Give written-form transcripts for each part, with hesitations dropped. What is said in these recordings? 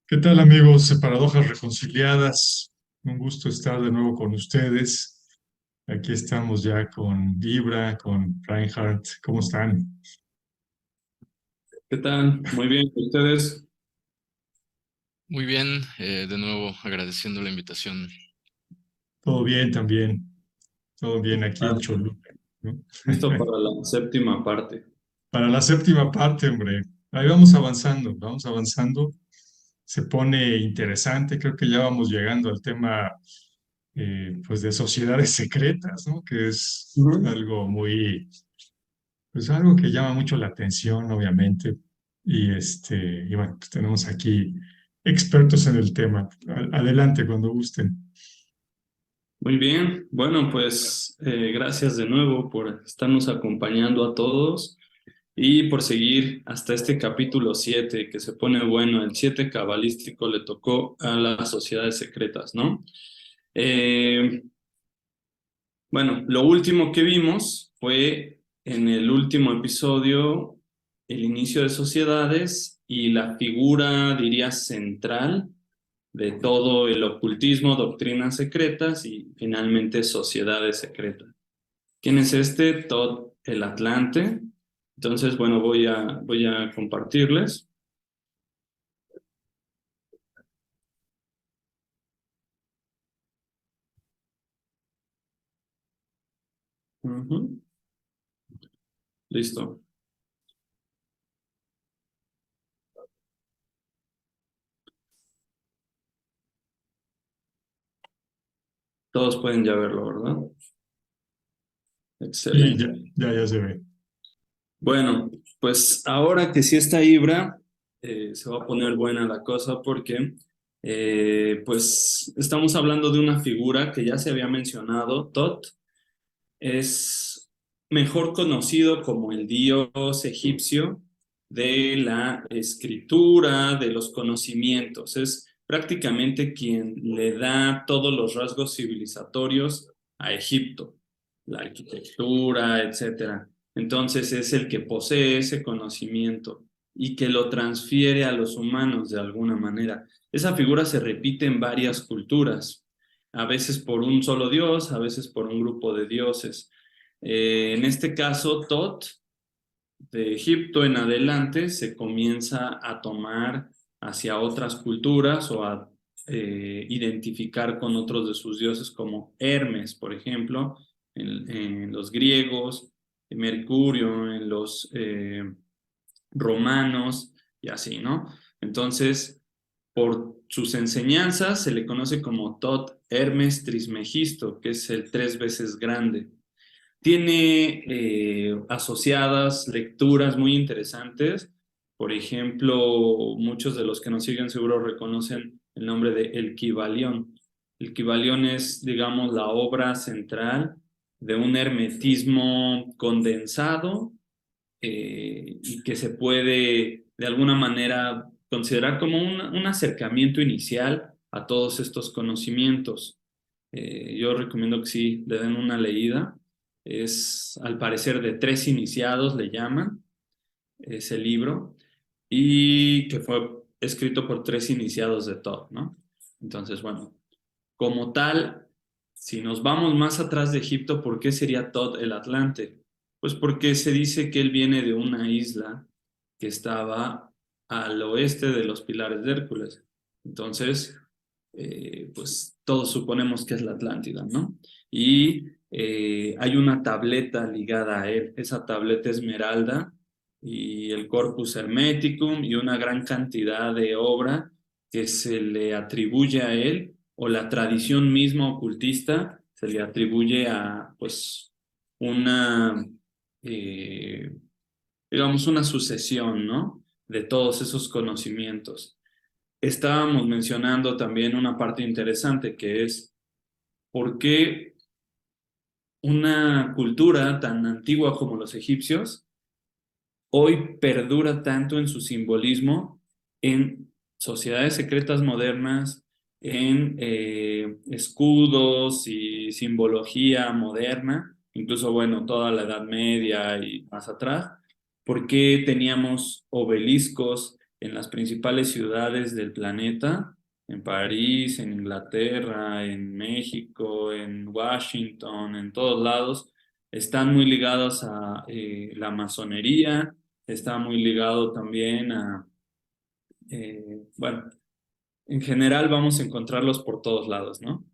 ¿Qué tal, amigos de Paradojas Reconciliadas? Un gusto estar de nuevo con ustedes. Aquí estamos ya con Ibra, con Reinhardt. ¿Cómo están? ¿Qué tal? Muy bien, ¿ustedes? Muy bien, de nuevo agradeciendo la invitación. Todo bien también. Todo bien aquí en Ah, Choluca, ¿no? listo para la séptima parte. Para la séptima parte, hombre. Ahí vamos avanzando, vamos avanzando. Se pone interesante. Creo que ya vamos llegando al tema, pues, de sociedades secretas, ¿no? Que es Ujú. algo muy. Pues algo que llama mucho la atención, obviamente, y bueno, pues tenemos aquí expertos en el tema. Adelante cuando gusten. Muy bien, bueno, pues gracias de nuevo por estarnos acompañando a todos y por seguir hasta este capítulo 7 que se pone bueno. El 7 cabalístico le tocó a las sociedades secretas, ¿no? Eh, Bueno, lo último que vimos fue en el último episodio el inicio de sociedades y la figura, diría, central de todo el ocultismo, doctrinas secretas y finalmente sociedades secretas. ¿Quién es este? Todd el Atlante. Entonces, bueno, voy a compartirles. Ujú. Listo. Todos pueden ya verlo, ¿verdad? Y Excelente. ya se ve. Bueno, pues ahora que sí está Ibra, se va a poner buena la cosa porque pues estamos hablando de una figura que ya se había mencionado. Tot es mejor conocido como el dios egipcio de la escritura, de los conocimientos. Es prácticamente quien le da todos los rasgos civilizatorios a Egipto, la arquitectura, etcétera. Entonces es el que posee ese conocimiento y que lo transfiere a los humanos de alguna manera. Esa figura se repite en varias culturas, a veces por un solo dios, a veces por un grupo de dioses. En este caso, Tot, de Egipto en adelante, se comienza a tomar hacia otras culturas o a identificar con otros de sus dioses como Hermes, por ejemplo, en los griegos, Mercurio en los romanos y así, ¿no? Entonces, por sus enseñanzas se le conoce como Tot Hermes Trismegisto, que es el tres veces grande. Tiene asociadas lecturas muy interesantes. Por ejemplo, muchos de los que nos siguen seguro reconocen el nombre de El Kybalión. El Kybalión es, digamos, la obra central de un hermetismo condensado y que se puede de alguna manera considerar como un acercamiento inicial a todos estos conocimientos. Yo recomiendo que sí le den una leída. Es al parecer de tres iniciados, le llaman ese libro, y que fue escrito por tres iniciados de Todd, ¿no? Entonces, bueno, como tal, si nos vamos más atrás de Egipto, ¿por qué sería Tod el Atlante? Pues porque se dice que él viene de una isla que estaba al oeste de los Pilares de Hércules. Entonces, pues todos suponemos que es la Atlántida, ¿no? Y hay una tableta ligada a él, esa tableta esmeralda y el Corpus Hermeticum y una gran cantidad de obra que se le atribuye a él o la tradición misma ocultista se le atribuye a pues una eh, digamos una sucesión, ¿no? De todos esos conocimientos. Estábamos mencionando también una parte interesante que es por qué una cultura tan antigua como los egipcios hoy perdura tanto en su simbolismo en sociedades secretas modernas, en escudos y simbología moderna, incluso, bueno, toda la Edad Media y más atrás, porque teníamos obeliscos en las principales ciudades del planeta, en París, en Inglaterra, en México, en Washington, en todos lados, están muy ligados a la masonería, está muy ligado también a, bueno, en general vamos a encontrarlos por todos lados, ¿no?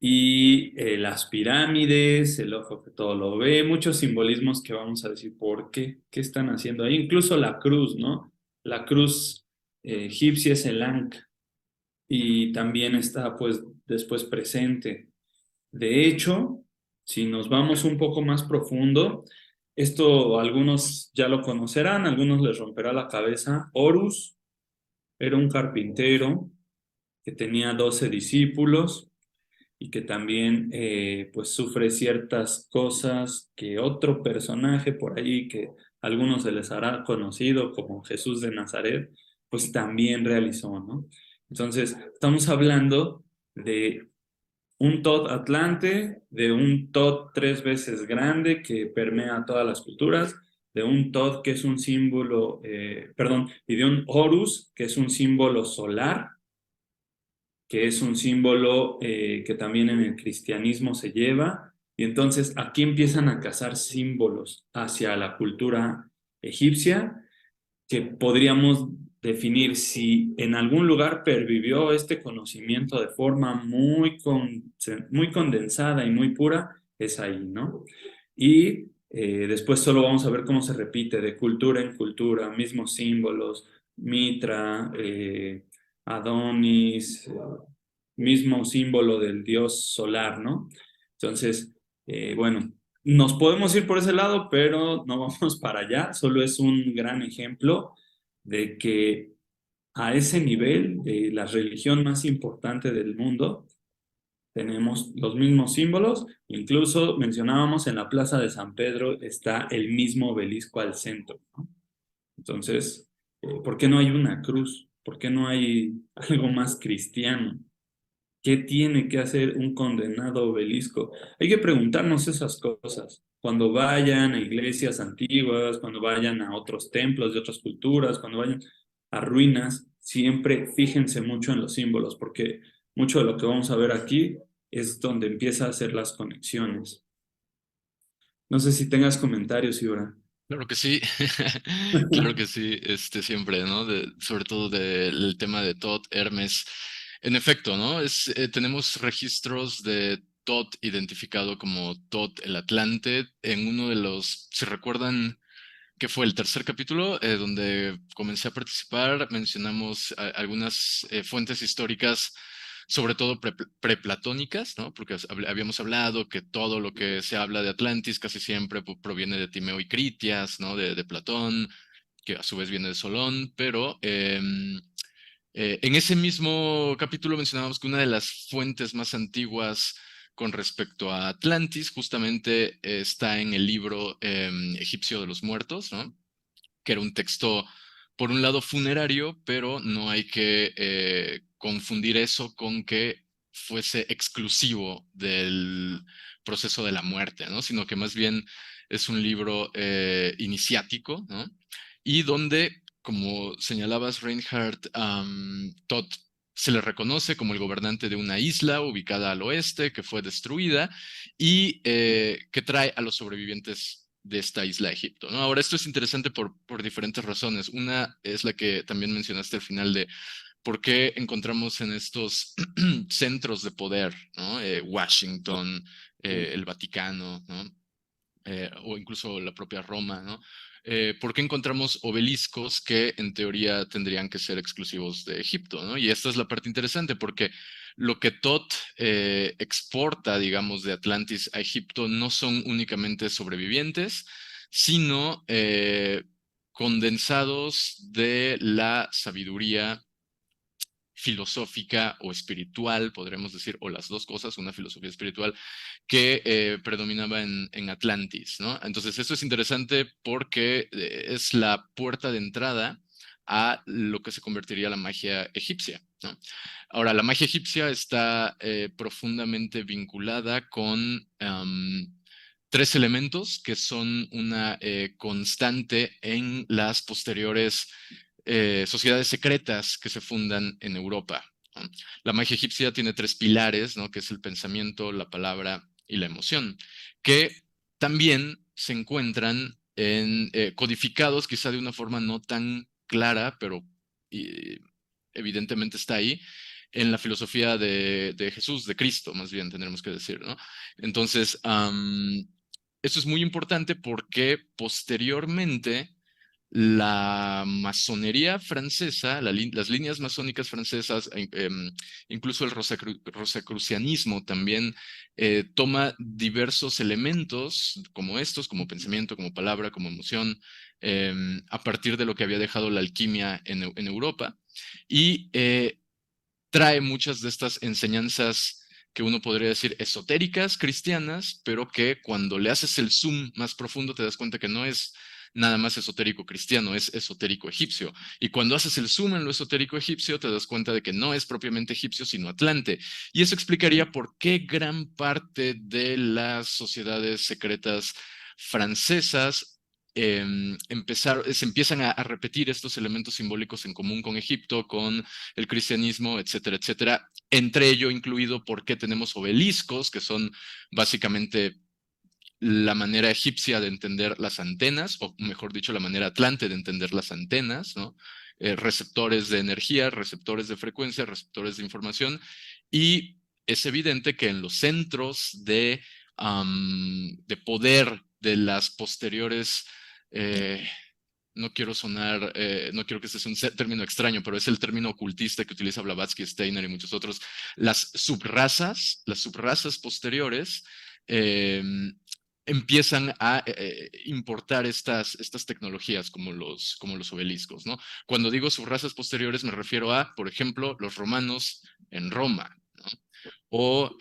Y las pirámides, el ojo que todo lo ve, muchos simbolismos que vamos a decir por qué están haciendo ahí, incluso la cruz, ¿no? La cruz egipcia es el Ankh y también está pues después presente. De hecho, si nos vamos un poco más profundo, esto algunos ya lo conocerán, algunos les romperá la cabeza. Horus era un carpintero que tenía 12 discípulos y que también pues sufre ciertas cosas que otro personaje por ahí que a algunos se les hará conocido como Jesús de Nazaret, pues también realizó, ¿no? Entonces, estamos hablando de un Todd Atlante, de un Todd 3 veces grande que permea todas las culturas, de un Todd que es un símbolo, perdón, y de un Horus que es un símbolo solar, que es un símbolo que también en el cristianismo se lleva. Y entonces aquí empiezan a cazar símbolos hacia la cultura egipcia que podríamos definir si en algún lugar pervivió este conocimiento de forma muy condensada y muy pura, es ahí, ¿no? Y después solo vamos a ver cómo se repite de cultura en cultura, mismos símbolos, Mitra, Adonis, mismo símbolo del dios solar, ¿no? Entonces, bueno, nos podemos ir por ese lado, pero no vamos para allá. Solo es un gran ejemplo de que a ese nivel de la religión más importante del mundo tenemos los mismos símbolos. Incluso mencionábamos en la Plaza de San Pedro está el mismo obelisco al centro, ¿no? Entonces, ¿por qué no hay una cruz? ¿Por qué no hay algo más cristiano? ¿Qué tiene que hacer un condenado obelisco? Hay que preguntarnos esas cosas. Cuando vayan a iglesias antiguas, cuando vayan a otros templos de otras culturas, cuando vayan a ruinas, siempre fíjense mucho en los símbolos, porque mucho de lo que vamos a ver aquí es donde empieza a hacer las conexiones. No sé si tengas comentarios, Ibra. Claro que sí, claro que sí, siempre, ¿no? Sobre todo del tema de Thoth, Hermes. En efecto, ¿no? Tenemos registros de Thoth identificado como Thoth el Atlante en uno de los, si recuerdan, que fue el tercer capítulo, donde comencé a participar, mencionamos algunas fuentes históricas, sobre todo preplatónicas, ¿no? Porque habíamos hablado que todo lo que se habla de Atlantis casi siempre proviene de Timeo y Critias, ¿no? De Platón, que a su vez viene de Solón, pero en ese mismo capítulo mencionábamos que una de las fuentes más antiguas con respecto a Atlantis justamente está en el libro egipcio de los muertos, ¿no? Que era un texto, por un lado, funerario, pero no hay que confundir eso con que fuese exclusivo del proceso de la muerte, ¿no? Sino que más bien es un libro iniciático, ¿no? Y donde, como señalabas, Reinhardt, Todd se le reconoce como el gobernante de una isla ubicada al oeste que fue destruida y que trae a los sobrevivientes de esta isla de Egipto, ¿no? Ahora, esto es interesante por diferentes razones. Una es la que también mencionaste al final de por qué encontramos en estos centros de poder, ¿no? Washington, el Vaticano, ¿no? O incluso la propia Roma, ¿no? ¿Por qué encontramos obeliscos que en teoría tendrían que ser exclusivos de Egipto, ¿no? Y esta es la parte interesante porque lo que Tot exporta, digamos, de Atlantis a Egipto no son únicamente sobrevivientes, sino condensados de la sabiduría filosófica o espiritual, podremos decir, o las dos cosas, una filosofía espiritual que predominaba en Atlantis, ¿no? Entonces, esto es interesante porque es la puerta de entrada a lo que se convertiría la magia egipcia, ¿no? Ahora, la magia egipcia está profundamente vinculada con tres elementos que son una constante en las posteriores sociedades secretas que se fundan en Europa, ¿no? La magia egipcia tiene 3 pilares, ¿no? Que es el pensamiento, la palabra y la emoción, que también se encuentran codificados quizá de una forma no tan clara, pero eh, evidentemente está ahí, en la filosofía de Jesús, de Cristo, más bien tendremos que decir, ¿no? Entonces, eso es muy importante porque posteriormente la masonería francesa, las líneas masónicas francesas, incluso el rosacrucianismo también toma diversos elementos como estos, como pensamiento, como palabra, como emoción, a partir de lo que había dejado la alquimia en Europa y trae muchas de estas enseñanzas que uno podría decir esotéricas, cristianas, pero que cuando le haces el zoom más profundo te das cuenta que no es nada más esotérico cristiano, es esotérico egipcio. Y cuando haces el zoom en lo esotérico egipcio te das cuenta de que no es propiamente egipcio, sino atlante. Y eso explicaría por qué gran parte de las sociedades secretas francesas se empiezan a repetir estos elementos simbólicos en común con Egipto, con el cristianismo, etcétera, etcétera. Entre ello incluido por qué tenemos obeliscos, que son básicamente la manera egipcia de entender las antenas, o mejor dicho, la manera atlante de entender las antenas, ¿no? Receptores de energía, receptores de frecuencia, receptores de información, y es evidente que en los centros de poder de las posteriores no quiero sonar, no quiero que este sea un término extraño, pero es el término ocultista que utiliza Blavatsky, Steiner y muchos otros. Las subrasas posteriores eh, empiezan a importar estas tecnologías como los obeliscos, ¿no? Cuando digo subrazas posteriores me refiero a, por ejemplo, los romanos en Roma, ¿no? O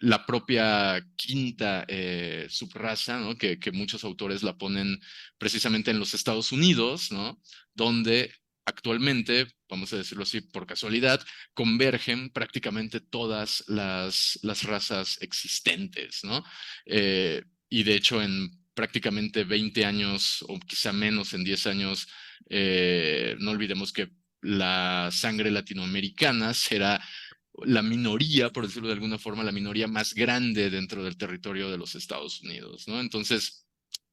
la propia quinta subraza, ¿no? Que muchos autores la ponen precisamente en los Estados Unidos, ¿no? Donde actualmente, vamos a decirlo así, por casualidad, convergen prácticamente todas las razas existentes, ¿no? Y de hecho, en prácticamente 20 años, o quizá menos, en 10 años, no olvidemos que la sangre latinoamericana será la minoría, por decirlo de alguna forma, la minoría más grande dentro del territorio de los Estados Unidos, ¿no? Entonces,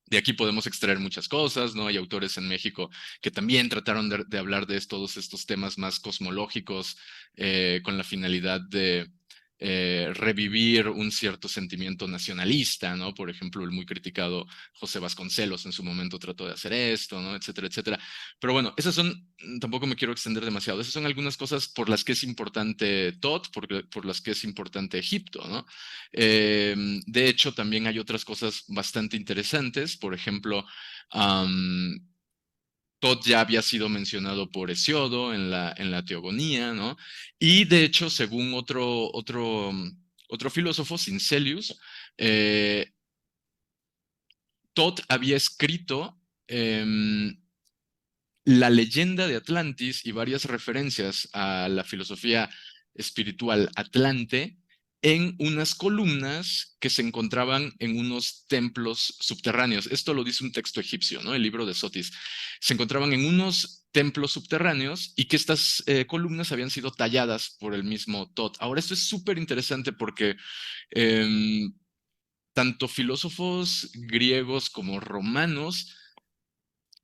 de aquí podemos extraer muchas cosas, ¿no? Hay autores en México que también trataron de hablar de todos estos temas más cosmológicos con la finalidad de revivir un cierto sentimiento nacionalista, ¿no? Por ejemplo, el muy criticado José Vasconcelos en su momento trató de hacer esto, ¿no? Etcétera, etcétera. Pero bueno, tampoco me quiero extender demasiado, esas son algunas cosas por las que es importante Tot, por las que es importante Egipto, ¿no? De hecho, también hay otras cosas bastante interesantes. Por ejemplo, Tot ya había sido mencionado por Hesiodo en la Teogonía, ¿no? Y de hecho, según otro filósofo, Sincelius, Tot había escrito la leyenda de Atlantis y varias referencias a la filosofía espiritual atlante en unas columnas que se encontraban en unos templos subterráneos. Esto lo dice un texto egipcio, ¿no? El libro de Sotis. Se encontraban en unos templos subterráneos y que estas columnas habían sido talladas por el mismo Tot. Ahora, esto es súper interesante porque tanto filósofos griegos como romanos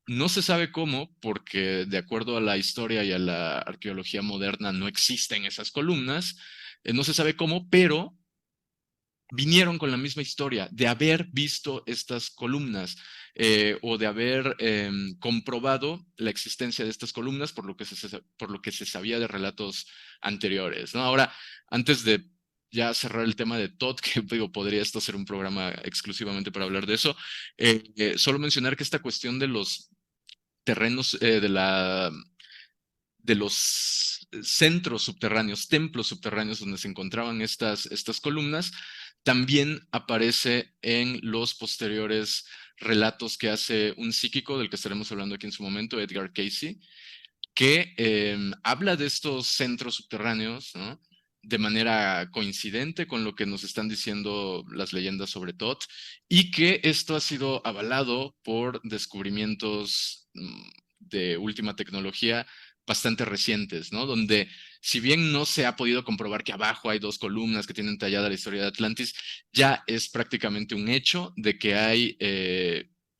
no se sabe cómo, porque de acuerdo a la historia y a la arqueología moderna no existen esas columnas. No se sabe cómo, pero vinieron con la misma historia de haber visto estas columnas o de haber comprobado la existencia de estas columnas por lo que se sabía de relatos anteriores, ¿no? Ahora, antes de ya cerrar el tema de Todd, que digo, podría esto ser un programa exclusivamente para hablar de eso, solo mencionar que esta cuestión de los terrenos de los centros subterráneos, templos subterráneos donde se encontraban estas columnas, también aparece en los posteriores relatos que hace un psíquico, del que estaremos hablando aquí en su momento, Edgar Cayce, que habla de estos centros subterráneos, ¿no? De manera coincidente con lo que nos están diciendo las leyendas sobre Thoth, y que esto ha sido avalado por descubrimientos de última tecnología bastante recientes, ¿no? Donde si bien no se ha podido comprobar que abajo hay dos columnas que tienen tallada la historia de Atlantis, ya es prácticamente un hecho de que hay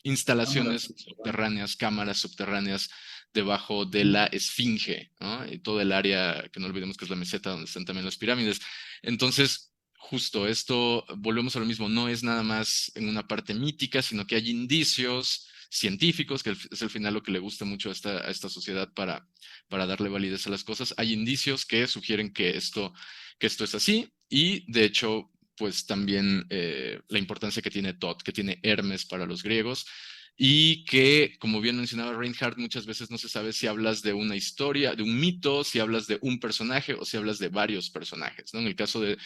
instalaciones subterráneas, cámaras subterráneas debajo de la Esfinge, ¿no? Y todo el área, que no olvidemos que es la meseta donde están también las pirámides. Entonces, justo esto, volvemos a lo mismo, no es nada más en una parte mítica, sino que hay indicios científicos, que es al final lo que le gusta mucho a esta sociedad para darle validez a las cosas. Hay indicios que sugieren que esto es así y de hecho, pues también la importancia que tiene Thoth, que tiene Hermes para los griegos y que, como bien mencionaba Reinhardt, muchas veces no se sabe si hablas de una historia, de un mito, si hablas de un personaje o si hablas de varios personajes, ¿no? En el caso de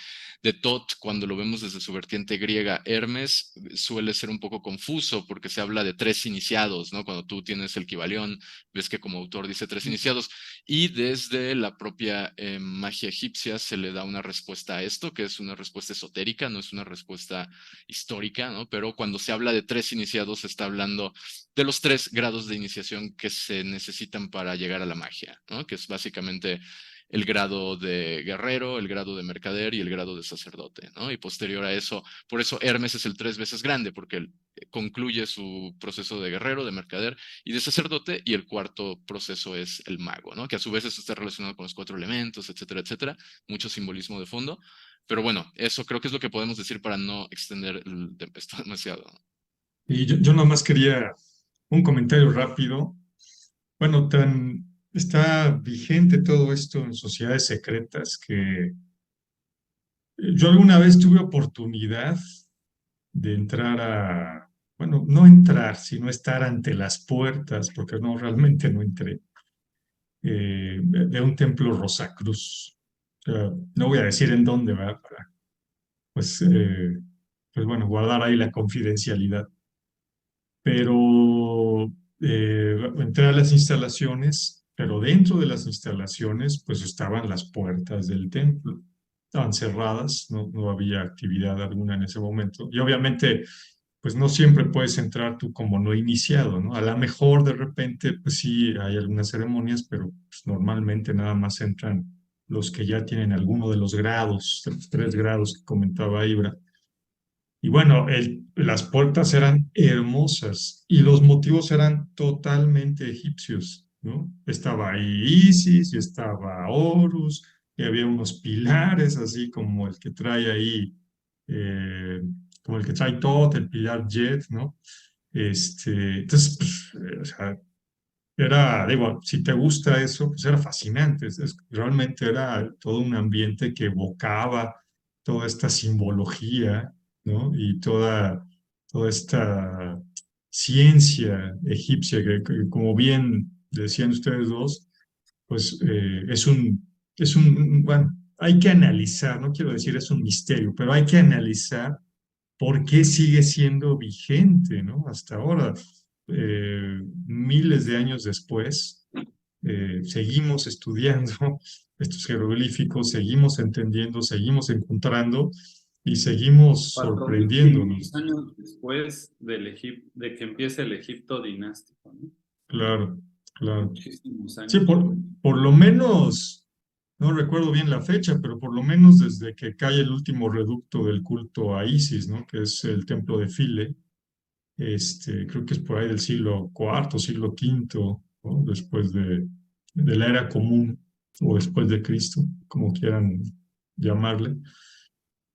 Thoth, cuando lo vemos desde su vertiente griega, Hermes suele ser un poco confuso porque se habla de tres iniciados, ¿no? Cuando tú tienes el Kybalión, ves que como autor dice tres iniciados, y desde la propia magia egipcia se le da una respuesta a esto, que es una respuesta esotérica, no es una respuesta histórica, ¿no? Pero cuando se habla de tres iniciados, se está hablando de los tres grados de iniciación que se necesitan para llegar a la magia, ¿no? Que es básicamente el grado de guerrero, el grado de mercader y el grado de sacerdote, ¿no? Y posterior a eso, por eso Hermes es el tres veces grande, porque él concluye su proceso de guerrero, de mercader y de sacerdote, y el cuarto proceso es el mago, ¿no? Que a su vez eso está relacionado con los cuatro elementos, etcétera, etcétera, mucho simbolismo de fondo, pero bueno, eso creo que es lo que podemos decir para no extender esto demasiado. Y yo nomás quería un comentario rápido. Bueno, está vigente todo esto en sociedades secretas que yo alguna vez tuve oportunidad de entrar bueno, no entrar, sino estar ante las puertas, porque no, realmente no entré, de un templo Rosacruz. No voy a decir en dónde va, para, pues, pues bueno, guardar ahí la confidencialidad. Pero entré a las instalaciones, pero dentro de las instalaciones, pues estaban las puertas del templo. Estaban cerradas, no había actividad alguna en ese momento. Y obviamente pues no siempre puedes entrar tú como no iniciado, ¿no? A lo mejor de repente, pues sí, hay algunas ceremonias, pero pues, normalmente nada más entran los que ya tienen alguno de los grados, de los tres grados que comentaba Ibra. Y bueno, las puertas eran hermosas y los motivos eran totalmente egipcios, ¿no? Estaba ahí Isis y estaba Horus y había unos pilares así como el que trae ahí, eh, como el que trae Tot, el pilar Jet, ¿no? Entonces, pues, o sea, digo, si te gusta eso, pues era fascinante. Realmente era todo un ambiente que evocaba toda esta simbología, ¿no? Y toda esta ciencia egipcia que, como bien decían ustedes dos, pues bueno, hay que analizar, no quiero decir es un misterio, pero hay que analizar por qué sigue siendo vigente, ¿no? Hasta ahora, miles de años después, seguimos estudiando estos jeroglíficos, seguimos entendiendo, seguimos encontrando y seguimos 4.500 sorprendiéndonos. años después de que empiece el Egipto dinástico, ¿no? Claro, claro. Muchísimos Sí, años. por lo menos, no recuerdo bien la fecha, pero por lo menos desde que cae el último reducto del culto a Isis, ¿no? Que es el templo de File. Creo que es por ahí del siglo cuarto, siglo quinto, ¿no? Después de la era común o después de Cristo, como quieran llamarle.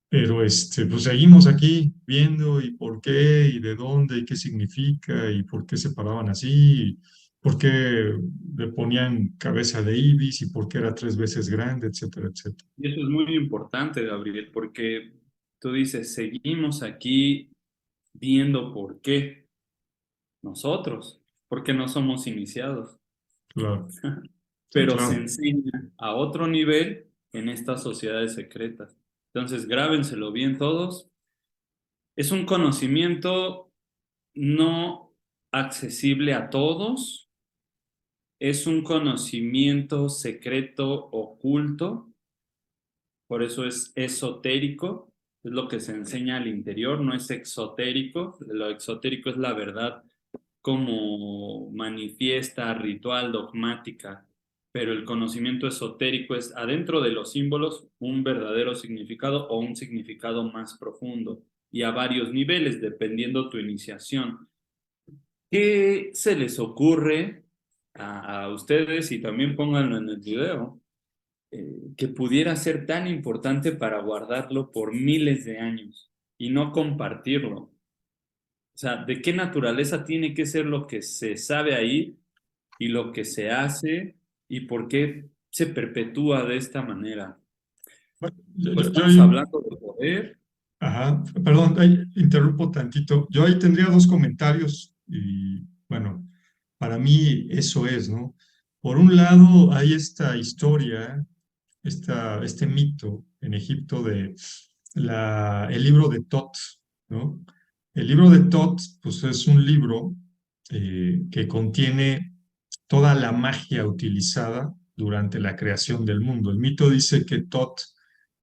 Pero pues seguimos aquí viendo y por qué y de dónde y qué significa y por qué se paraban así, y por qué le ponían cabeza de ibis y por qué era tres veces grande, etcétera, etcétera. Y eso es muy importante, Gabriel, porque tú dices, seguimos aquí viendo por qué nosotros, porque no somos iniciados, Claro, sí, pero se claro, enseña a otro nivel en estas sociedades secretas. Entonces, grábenselo bien todos. Es un conocimiento no accesible a todos, es un conocimiento secreto, oculto, por eso es esotérico, es lo que se enseña al interior, no es exotérico, lo exotérico es la verdad como manifiesta, ritual, dogmática, pero el conocimiento esotérico es adentro de los símbolos un verdadero significado o un significado más profundo y a varios niveles, dependiendo tu iniciación. ¿Qué se les ocurre a ustedes y también pónganlo en el video? Que pudiera ser tan importante para guardarlo por miles de años y no compartirlo. O sea, ¿de qué naturaleza tiene que ser lo que se sabe ahí y lo que se hace y por qué se perpetúa de esta manera? Bueno, Pues estamos hablando de poder. ajá, perdón, ahí interrumpo tantito. Yo ahí tendría dos comentarios y bueno, para mí eso es, ¿no? Por un lado, hay esta historia, este mito en Egipto de el libro de Tot, ¿no? El libro de Tot, pues es un libro que contiene toda la magia utilizada durante la creación del mundo. El mito dice que Tot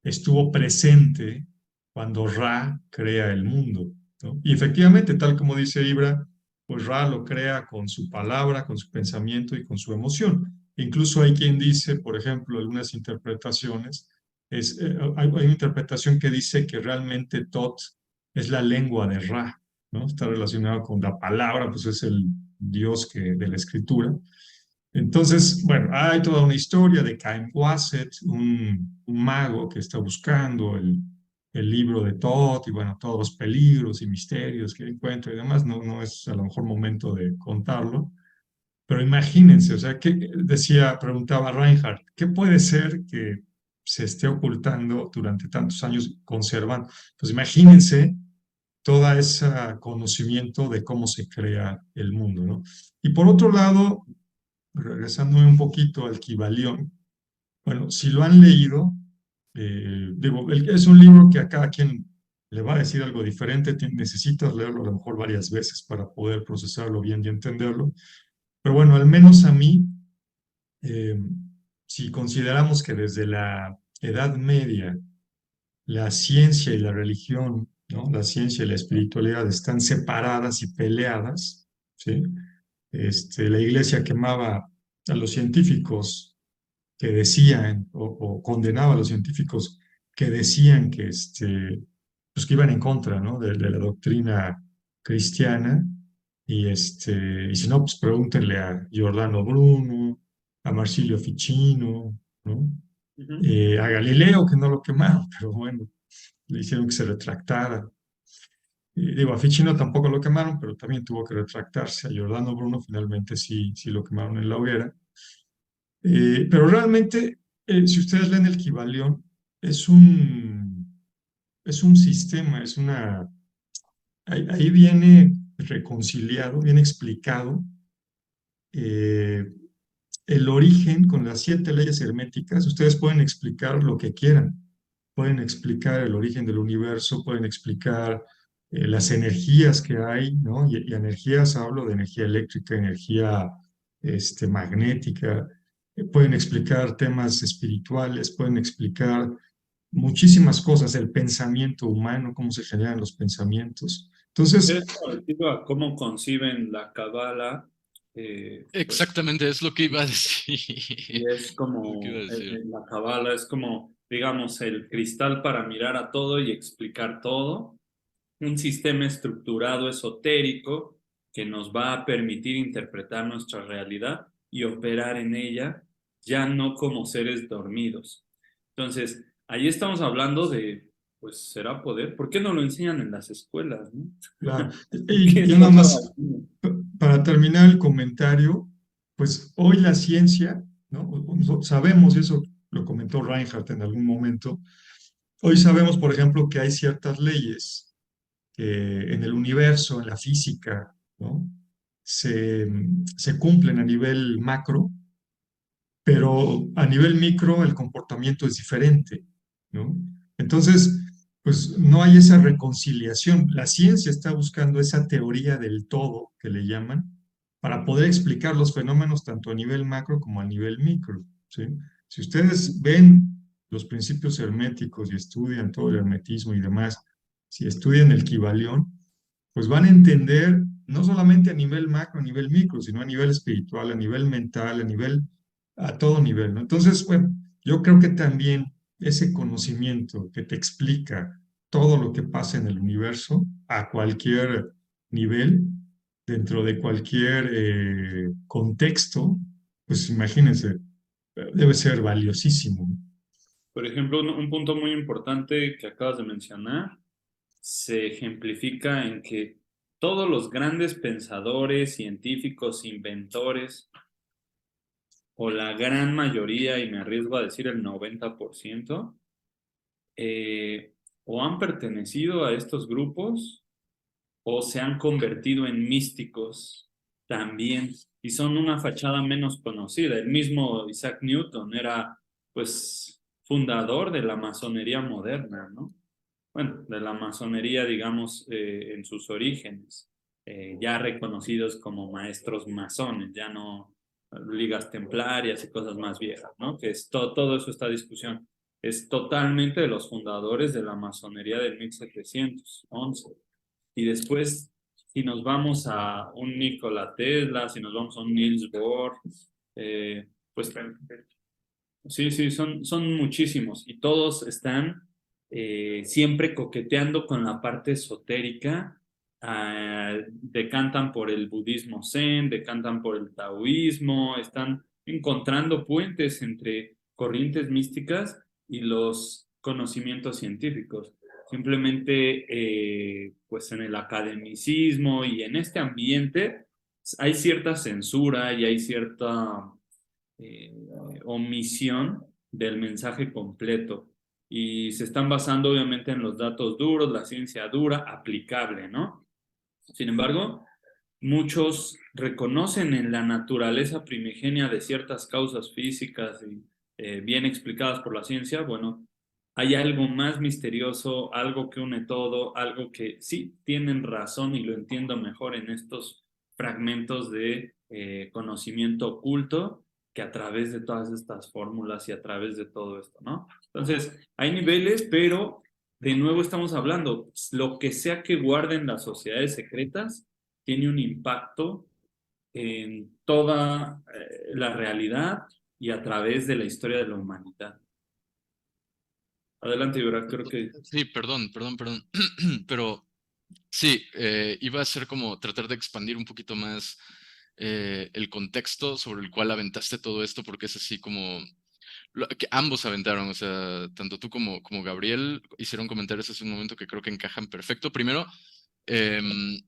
estuvo presente cuando Ra crea el mundo, ¿no? Y efectivamente, tal como dice Ibra, pues Ra lo crea con su palabra, con su pensamiento y con su emoción. Incluso hay quien dice, por ejemplo, algunas interpretaciones, hay una interpretación que dice que realmente Tot es la lengua de Ra, ¿no? Está relacionado con la palabra, pues es el Dios de la escritura. Entonces, bueno, hay toda una historia de Cain Wasset, un mago que está buscando el libro de Tot y bueno, todos los peligros y misterios que encuentra y demás. No, no es a lo mejor momento de contarlo, pero imagínense, o sea, preguntaba Reinhardt, ¿qué puede ser que se esté ocultando durante tantos años conservando? Pues imagínense todo ese conocimiento de cómo se crea el mundo, ¿no? Y por otro lado, regresándome un poquito al Kybalión, bueno, si lo han leído, digo, es un libro que a cada quien le va a decir algo diferente, necesitas leerlo a lo mejor varias veces para poder procesarlo bien y entenderlo, pero bueno, al menos a mí, eh, si consideramos que desde la Edad Media la ciencia y la religión, ¿no? La ciencia y la espiritualidad están separadas y peleadas, ¿sí? La iglesia quemaba a los científicos que decían o condenaba a los científicos que decían que, pues que iban en contra, ¿no? de la doctrina cristiana. Y si no, pues pregúntenle a Giordano Bruno, a Marsilio Ficino, ¿no? Ujú. A Galileo, que no lo quemaron, pero bueno, le hicieron que se retractara. Y digo, a Ficino tampoco lo quemaron, pero también tuvo que retractarse. A Giordano Bruno finalmente sí lo quemaron en la hoguera. Pero realmente, si ustedes leen el Kybalión, es es un sistema, ahí viene reconciliado, viene explicado eh, el origen con las 7 leyes herméticas. Ustedes pueden explicar lo que quieran, pueden explicar el origen del universo, pueden explicar las energías que hay, ¿no? Y energías, hablo de energía eléctrica, energía magnética, pueden explicar temas espirituales, pueden explicar muchísimas cosas, el pensamiento humano, cómo se generan los pensamientos. Es Entonces, parecido a cómo conciben la Kabbalah, pues, Exactamente, es lo que iba a decir. y es Lo que iba a como, decir. la Kabbalah es como, digamos, el cristal para mirar a todo y explicar todo, un sistema estructurado esotérico que nos va a permitir interpretar nuestra realidad y operar en ella, ya no como seres dormidos. Entonces, ahí estamos hablando de, pues, ¿será poder? ¿Por qué no lo enseñan en las escuelas, no? claro, ¿Qué y es ya nada otra más, vacuna? para terminar el comentario, pues hoy la ciencia, ¿no? Sabemos, y eso lo comentó Reinhardt en algún momento, hoy sabemos, por ejemplo, que hay ciertas leyes que en el universo, en la física, ¿no? se, se cumplen a nivel macro, pero a nivel micro el comportamiento es diferente, ¿no? Entonces, pues no hay esa reconciliación. La ciencia está buscando esa teoría del todo, que le llaman, para poder explicar los fenómenos tanto a nivel macro como a nivel micro, ¿sí? Si ustedes ven los principios herméticos y estudian todo el hermetismo y demás, si estudian el Kybalión, pues van a entender no solamente a nivel macro, a nivel micro, sino a nivel espiritual, a nivel mental, a todo nivel, ¿no? Entonces, bueno, yo creo que también ese conocimiento que te explica todo lo que pasa en el universo a cualquier nivel, dentro de cualquier contexto, pues imagínense, debe ser valiosísimo, ¿no? Por ejemplo, un punto muy importante que acabas de mencionar se ejemplifica en que todos los grandes pensadores, científicos, inventores, o la gran mayoría, y me arriesgo a decir el 90%, eh, o han pertenecido a estos grupos o se han convertido en místicos también, y son una fachada menos conocida. El mismo Isaac Newton era, pues, fundador de la masonería moderna, ¿no? Bueno, de la masonería, digamos, en sus orígenes, ya reconocidos como maestros masones, ya no ligas templarias y cosas más viejas, ¿no? Que es todo eso, esta discusión es totalmente de los fundadores de la masonería del 1711. Y después, si nos vamos a un Nikola Tesla, si nos vamos a un Niels Bohr, pues sí, sí, son muchísimos y todos están siempre coqueteando con la parte esotérica. Decantan por el budismo zen, decantan por el taoísmo, están encontrando puentes entre corrientes místicas y los conocimientos científicos. Simplemente, pues en el academicismo y en este ambiente hay cierta censura y hay cierta eh, omisión del mensaje completo. Y se están basando obviamente en los datos duros, la ciencia dura, aplicable, ¿no? Sin embargo, muchos reconocen en la naturaleza primigenia de ciertas causas físicas y bien explicadas por la ciencia, bueno, hay algo más misterioso, algo que une todo, algo que sí tienen razón y lo entiendo mejor en estos fragmentos de conocimiento oculto que a través de todas estas fórmulas y a través de todo esto, ¿no? Entonces, hay niveles, pero de nuevo estamos hablando, lo que sea que guarden las sociedades secretas tiene un impacto en toda la realidad y a través de la historia de la humanidad. Adelante, Ibra, creo que... Sí, perdón. Pero sí, iba a ser como tratar de expandir un poquito más el contexto sobre el cual aventaste todo esto, porque es así como que ambos aventaron, o sea, tanto tú como Gabriel hicieron comentarios hace un momento que creo que encajan perfecto. Primero, em,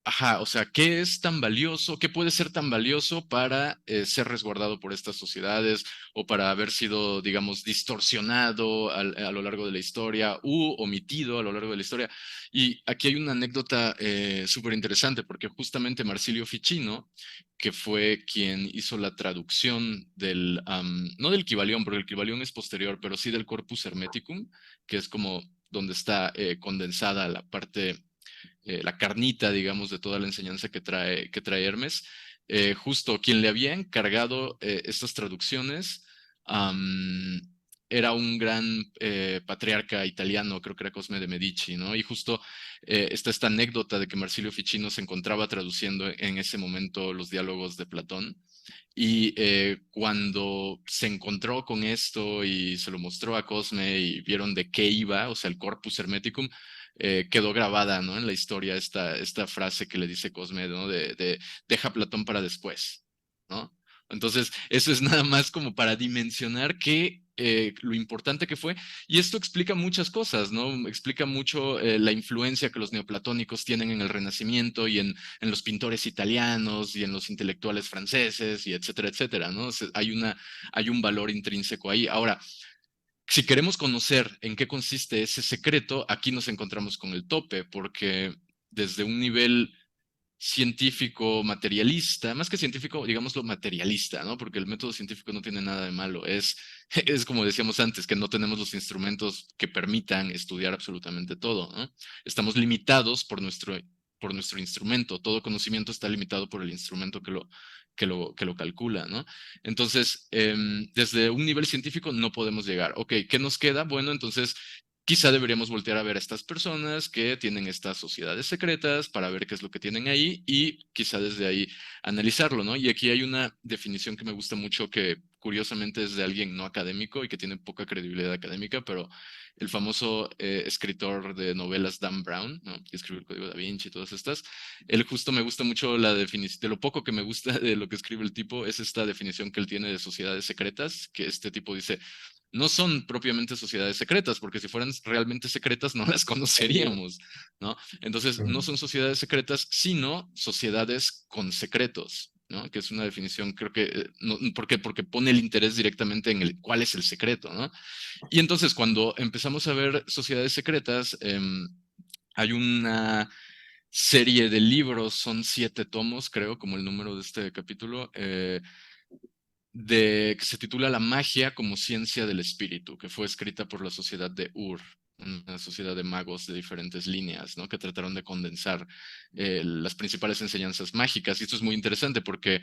ajá, o sea, ¿qué es tan valioso? ¿Qué puede ser tan valioso para ser resguardado por estas sociedades o para haber sido, digamos, distorsionado a lo largo de la historia u omitido a lo largo de la historia? Y aquí hay una anécdota súper interesante porque justamente Marsilio Ficino, que fue quien hizo la traducción del, no del Kybalión, porque el Kybalión es posterior, pero sí del Corpus Hermeticum, que es como donde está condensada la parte la carnita, digamos, de toda la enseñanza que trae Hermes. Justo quien le había encargado estas traducciones era un gran patriarca italiano, creo que era Cosme de Medici, ¿no? Y justo está esta anécdota de que Marsilio Ficino se encontraba traduciendo en ese momento los diálogos de Platón. Y cuando se encontró con esto y se lo mostró a Cosme y vieron de qué iba, o sea, el Corpus Hermeticum, quedó grabada, ¿no? En la historia esta frase que le dice Cosme, ¿no? De deja Platón para después, ¿no? Entonces, eso es nada más como para dimensionar lo importante que fue. Y esto explica muchas cosas, ¿no? Explica mucho la influencia que los neoplatónicos tienen en el Renacimiento y en los pintores italianos y en los intelectuales franceses y etcétera, etcétera, ¿no? O sea, hay un valor intrínseco ahí. Ahora, si queremos conocer en qué consiste ese secreto, aquí nos encontramos con el tope, porque desde un nivel científico materialista, más que científico, digámoslo materialista, ¿no? Porque el método científico no tiene nada de malo, es como decíamos antes, que no tenemos los instrumentos que permitan estudiar absolutamente todo, ¿no? Estamos limitados por nuestro instrumento, todo conocimiento está limitado por el instrumento que lo calcula, ¿no? Entonces, desde un nivel científico no podemos llegar. Ok, ¿qué nos queda? Bueno, entonces quizá deberíamos voltear a ver a estas personas que tienen estas sociedades secretas para ver qué es lo que tienen ahí y quizá desde ahí analizarlo, ¿no? Y aquí hay una definición que me gusta mucho que curiosamente es de alguien no académico y que tiene poca credibilidad académica, pero el famoso escritor de novelas Dan Brown, ¿no? Que escribió El Código Da Vinci y todas estas, él justo me gusta mucho la definición, de lo poco que me gusta de lo que escribe el tipo, es esta definición que él tiene de sociedades secretas, que este tipo dice, no son propiamente sociedades secretas, porque si fueran realmente secretas no las conoceríamos, ¿no? Entonces, no son sociedades secretas, sino sociedades con secretos, ¿no? Que es una definición, creo que, no, porque pone el interés directamente en el cuál es el secreto, ¿no? Y entonces, cuando empezamos a ver sociedades secretas, hay una serie de libros, son 7 tomos, creo, como el número de este capítulo, que se titula La magia como ciencia del espíritu, que fue escrita por la Sociedad de Ur, una sociedad de magos de diferentes líneas, ¿no? Que trataron de condensar las principales enseñanzas mágicas. Y esto es muy interesante porque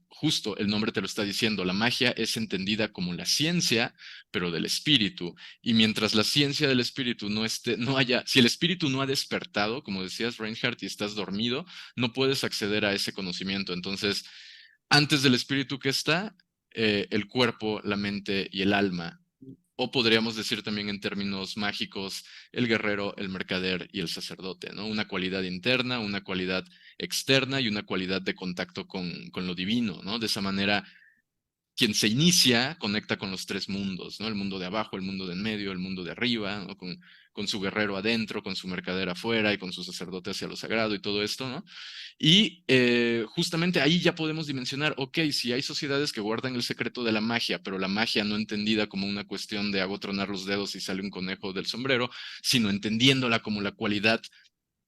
justo el nombre te lo está diciendo, la magia es entendida como la ciencia, pero del espíritu. Y mientras la ciencia del espíritu no haya, si el espíritu no ha despertado, como decías, Reinhardt, y estás dormido, no puedes acceder a ese conocimiento. Entonces, antes del espíritu que está, el cuerpo, la mente y el alma. O podríamos decir también en términos mágicos, el guerrero, el mercader y el sacerdote, ¿no? Una cualidad interna, una cualidad externa y una cualidad de contacto con lo divino, ¿no? De esa manera, quien se inicia conecta con los 3 mundos, ¿no? El mundo de abajo, el mundo de en medio, el mundo de arriba, ¿no? Con su guerrero adentro, con su mercader afuera y con su sacerdote hacia lo sagrado y todo esto, ¿no? Y justamente ahí ya podemos dimensionar, ok, si hay sociedades que guardan el secreto de la magia, pero la magia no entendida como una cuestión de hago tronar los dedos y sale un conejo del sombrero, sino entendiéndola como la cualidad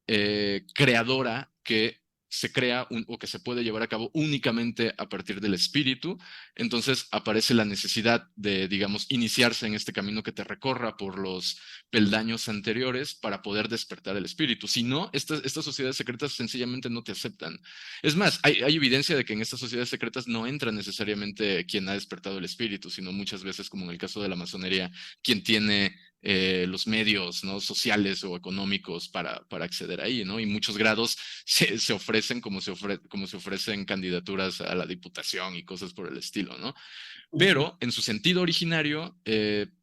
creadora que se crea o que se puede llevar a cabo únicamente a partir del espíritu, entonces aparece la necesidad de, digamos, iniciarse en este camino que te recorra por los peldaños anteriores para poder despertar el espíritu. Si no, estas sociedades secretas sencillamente no te aceptan. Es más, hay evidencia de que en estas sociedades secretas no entra necesariamente quien ha despertado el espíritu, sino muchas veces, como en el caso de la masonería, quien tiene los medios, ¿no? Sociales o económicos para acceder ahí, ¿no? Y muchos grados se ofrecen como se ofrecen candidaturas a la diputación y cosas por el estilo, ¿no? Pero en su sentido originario,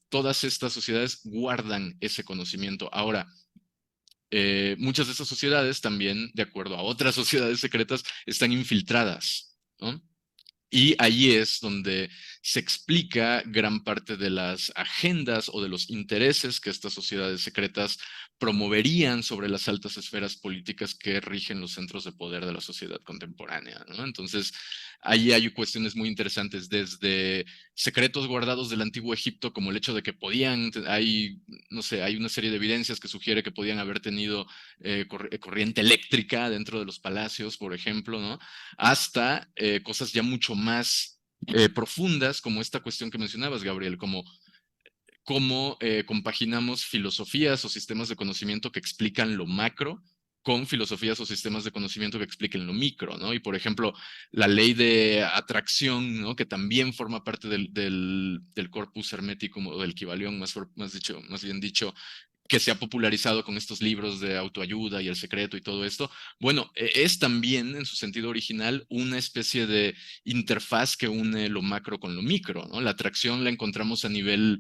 todas estas sociedades guardan ese conocimiento. Ahora, muchas de esas sociedades también, de acuerdo a otras sociedades secretas, están infiltradas, ¿no? Y ahí es donde se explica gran parte de las agendas o de los intereses que estas sociedades secretas promoverían sobre las altas esferas políticas que rigen los centros de poder de la sociedad contemporánea, ¿no? Entonces, ahí hay cuestiones muy interesantes, desde secretos guardados del antiguo Egipto, como el hecho de que no sé, hay una serie de evidencias que sugiere que podían haber tenido corriente eléctrica dentro de los palacios, por ejemplo, ¿no? Hasta cosas ya mucho más profundas, como esta cuestión que mencionabas, Gabriel, como cómo compaginamos filosofías o sistemas de conocimiento que explican lo macro con filosofías o sistemas de conocimiento que expliquen lo micro, ¿no? Y por ejemplo, la ley de atracción, ¿no? Que también forma parte del corpus hermético o del Kybalión, más bien dicho, que se ha popularizado con estos libros de autoayuda y el secreto y todo esto, bueno, es también en su sentido original una especie de interfaz que une lo macro con lo micro, ¿no? La atracción la encontramos a nivel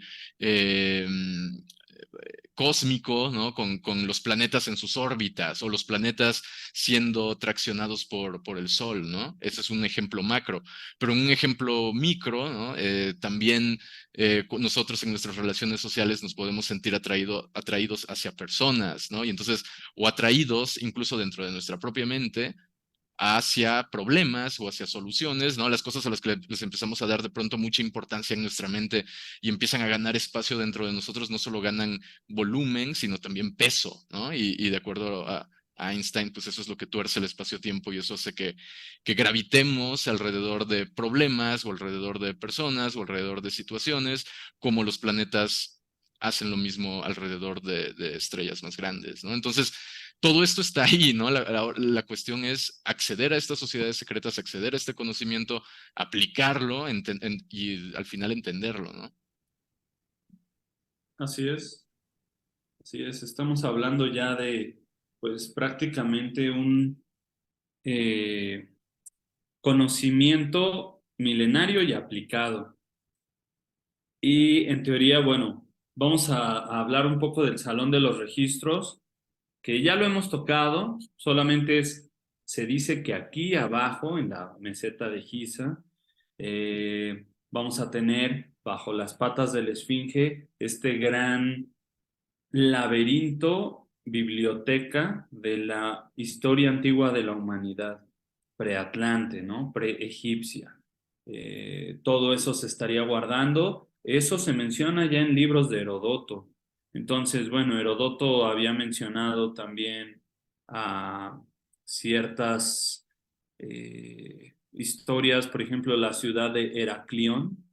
cósmico, ¿no? Con los planetas en sus órbitas o los planetas siendo traccionados por el Sol, ¿no? Ese es un ejemplo macro. Pero un ejemplo micro, ¿no? También nosotros en nuestras relaciones sociales nos podemos sentir atraídos hacia personas, ¿no? Y entonces, o atraídos incluso dentro de nuestra propia mente hacia problemas o hacia soluciones, ¿no? Las cosas a las que les empezamos a dar de pronto mucha importancia en nuestra mente y empiezan a ganar espacio dentro de nosotros, no solo ganan volumen, sino también peso, ¿no? Y de acuerdo a Einstein, pues eso es lo que tuerce el espacio-tiempo y eso hace que gravitemos alrededor de problemas o alrededor de personas o alrededor de situaciones, como los planetas hacen lo mismo alrededor de estrellas más grandes, ¿no? Entonces, todo esto está ahí, ¿no? La cuestión es acceder a estas sociedades secretas, acceder a este conocimiento, aplicarlo y al final entenderlo, ¿no? Así es. Así es, estamos hablando ya de, pues prácticamente un conocimiento milenario y aplicado. Y en teoría, bueno, vamos a hablar un poco del Salón de los Registros, que ya lo hemos tocado, solamente se dice que aquí abajo, en la meseta de Giza, vamos a tener bajo las patas de la Esfinge este gran laberinto, biblioteca de la historia antigua de la humanidad, preatlante, ¿no? Preegipcia. Todo eso se estaría guardando. Eso se menciona ya en libros de Herodoto. Entonces, bueno, Herodoto había mencionado también a ciertas historias, por ejemplo, la ciudad de Heraclión,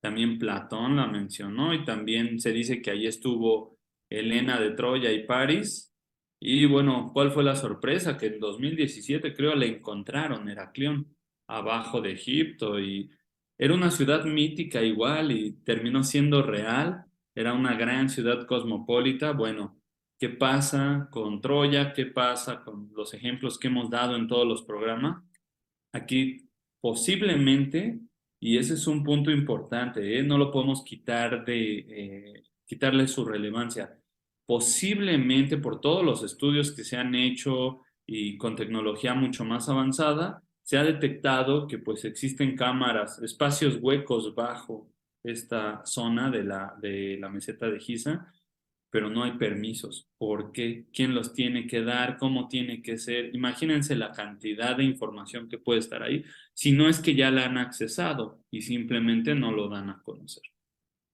también Platón la mencionó y también se dice que ahí estuvo Helena de Troya y París. Y bueno, ¿cuál fue la sorpresa? Que en 2017 creo le encontraron Heraclión abajo de Egipto y era una ciudad mítica igual y terminó siendo real. Era una gran ciudad cosmopolita. Bueno, ¿qué pasa con Troya? ¿Qué pasa con los ejemplos que hemos dado en todos los programas? Aquí posiblemente, y ese es un punto importante, no lo podemos quitarle su relevancia. Posiblemente por todos los estudios que se han hecho y con tecnología mucho más avanzada, se ha detectado que pues existen cámaras, espacios huecos bajo esta zona de la meseta de Giza, pero no hay permisos. ¿Por qué? ¿Quién los tiene que dar? ¿Cómo tiene que ser? Imagínense la cantidad de información que puede estar ahí, si no es que ya la han accesado y simplemente no lo dan a conocer.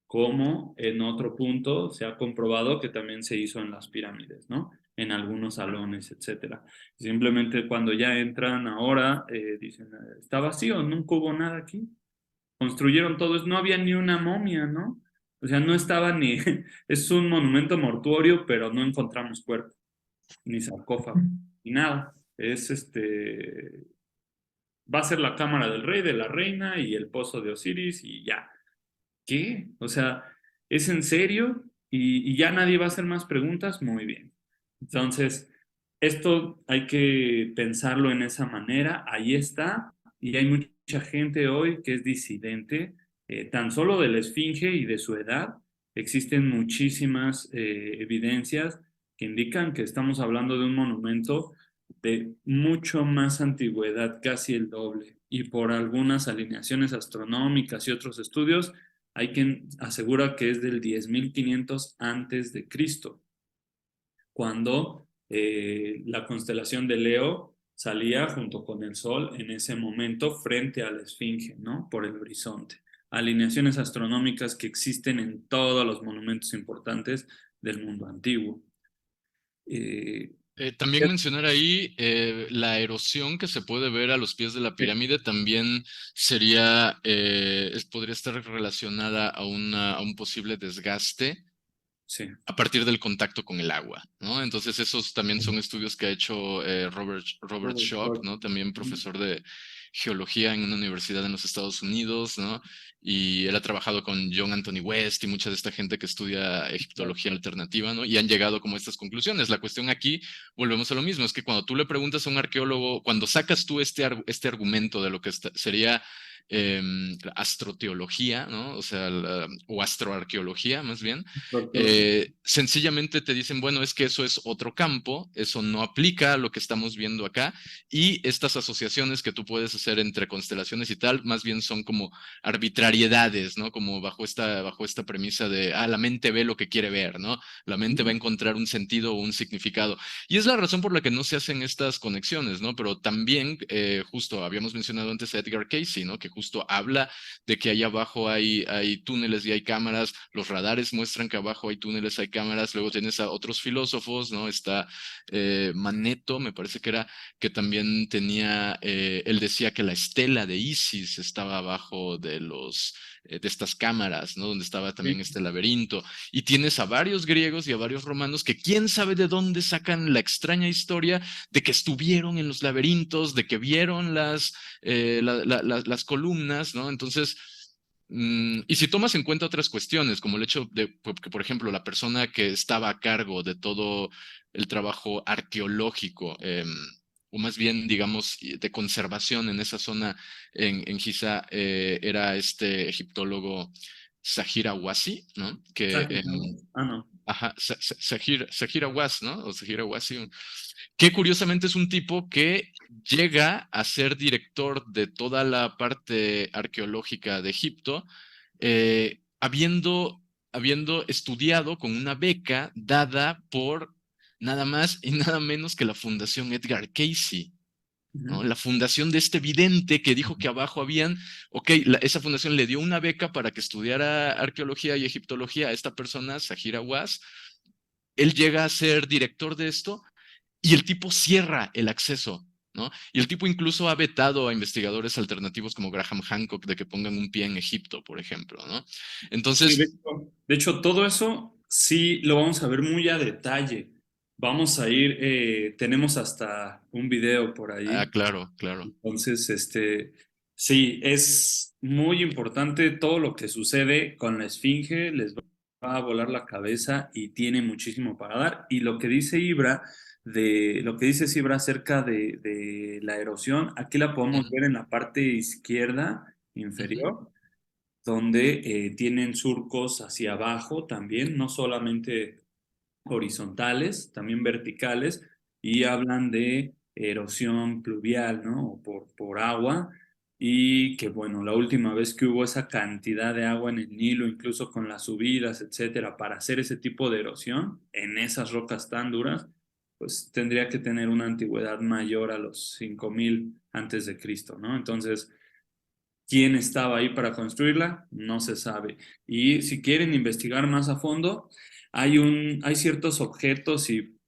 Como en otro punto se ha comprobado que también se hizo en las pirámides, ¿no? En algunos salones, etcétera. Simplemente cuando ya entran ahora, dicen, está vacío, nunca hubo nada aquí. Construyeron todo eso, no había ni una momia, ¿no? O sea, no estaba ni, es un monumento mortuorio, pero no encontramos cuerpo, ni sarcófago, ni nada. Es va a ser la cámara del rey, de la reina y el pozo de Osiris y ya. ¿Qué? O sea, ¿es en serio? Y ya nadie va a hacer más preguntas, muy bien. Entonces, esto hay que pensarlo en esa manera, ahí está, y hay mucha gente hoy que es disidente, tan solo de la Esfinge y de su edad. Existen muchísimas evidencias que indican que estamos hablando de un monumento de mucho más antigüedad, casi el doble, y por algunas alineaciones astronómicas y otros estudios, hay quien asegura que es del 10.500 antes de Cristo, cuando la constelación de Leo salía junto con el Sol en ese momento frente a la Esfinge, ¿no? Por el horizonte. Alineaciones astronómicas que existen en todos los monumentos importantes del mundo antiguo. También mencionar ahí la erosión que se puede ver a los pies de la pirámide también sería, podría estar relacionada a, a un posible desgaste sí. a partir del contacto con el agua, ¿no? Entonces esos también son estudios que ha hecho Robert Schoch, ¿no? También profesor de geología en una universidad en los Estados Unidos, ¿no? Y él ha trabajado con John Anthony West y mucha de esta gente que estudia egiptología alternativa, ¿no? Y han llegado como a estas conclusiones. La cuestión aquí, volvemos a lo mismo, es que cuando tú le preguntas a un arqueólogo, cuando sacas tú este argumento de lo que sería astroteología, ¿no? O sea, o astroarqueología más bien, sencillamente te dicen, bueno, es que eso es otro campo, eso no aplica a lo que estamos viendo acá, y estas asociaciones que tú puedes hacer entre constelaciones y tal, más bien son como arbitrariedades, ¿no? Como bajo esta premisa de, la mente ve lo que quiere ver, ¿no? La mente va a encontrar un sentido o un significado. Y es la razón por la que no se hacen estas conexiones, ¿no? Pero también, justo habíamos mencionado antes a Edgar Cayce, ¿no? Que justo habla de que ahí abajo hay túneles y hay cámaras, los radares muestran que abajo hay túneles, hay cámaras, luego tienes a otros filósofos, ¿no? Está Manetto, me parece que era, que también tenía, él decía que la estela de Isis estaba abajo de estas cámaras, ¿no? Donde estaba también este laberinto. Y tienes a varios griegos y a varios romanos que quién sabe de dónde sacan la extraña historia de que estuvieron en los laberintos, de que vieron las columnas, ¿no? Entonces, Y si tomas en cuenta otras cuestiones, como el hecho de que, por ejemplo, la persona que estaba a cargo de todo el trabajo arqueológico, o más bien, digamos, de conservación en esa zona en Giza, era este egiptólogo Zahir Awasi, ¿no? Que, Ah, no. ajá, Zahir Awaz, ¿no? O Zahir Awasi, que curiosamente es un tipo que llega a ser director de toda la parte arqueológica de Egipto, habiendo estudiado con una beca dada por nada más y nada menos que la Fundación Edgar Cayce, ¿no? Ujú. La fundación de este vidente que dijo que abajo habían, ok, esa fundación le dio una beca para que estudiara arqueología y egiptología a esta persona, Zahir Awaz. Él llega a ser director de esto y el tipo cierra el acceso, ¿no? Y el tipo incluso ha vetado a investigadores alternativos como Graham Hancock de que pongan un pie en Egipto, por ejemplo, ¿no? Sí, Entonces, de hecho, todo eso sí lo vamos a ver muy a detalle. Vamos a ir, tenemos hasta un video por ahí. claro, claro. Entonces, sí, es muy importante todo lo que sucede con la esfinge, les va a volar la cabeza y tiene muchísimo para dar. Y lo que dice Ibra, lo que dice Ibra acerca de la erosión, aquí la podemos Ujú, ver en la parte izquierda ujú, inferior donde tienen surcos hacia abajo también, no solamente horizontales, también verticales, y hablan de erosión pluvial, ¿no? O por agua, y que bueno, la última vez que hubo esa cantidad de agua en el Nilo, incluso con las subidas, etcétera, para hacer ese tipo de erosión en esas rocas tan duras, pues tendría que tener una antigüedad mayor a los 5000 antes de Cristo, ¿no? Entonces, ¿quién estaba ahí para construirla? No se sabe. Y si quieren investigar más a fondo, hay ciertos objetos y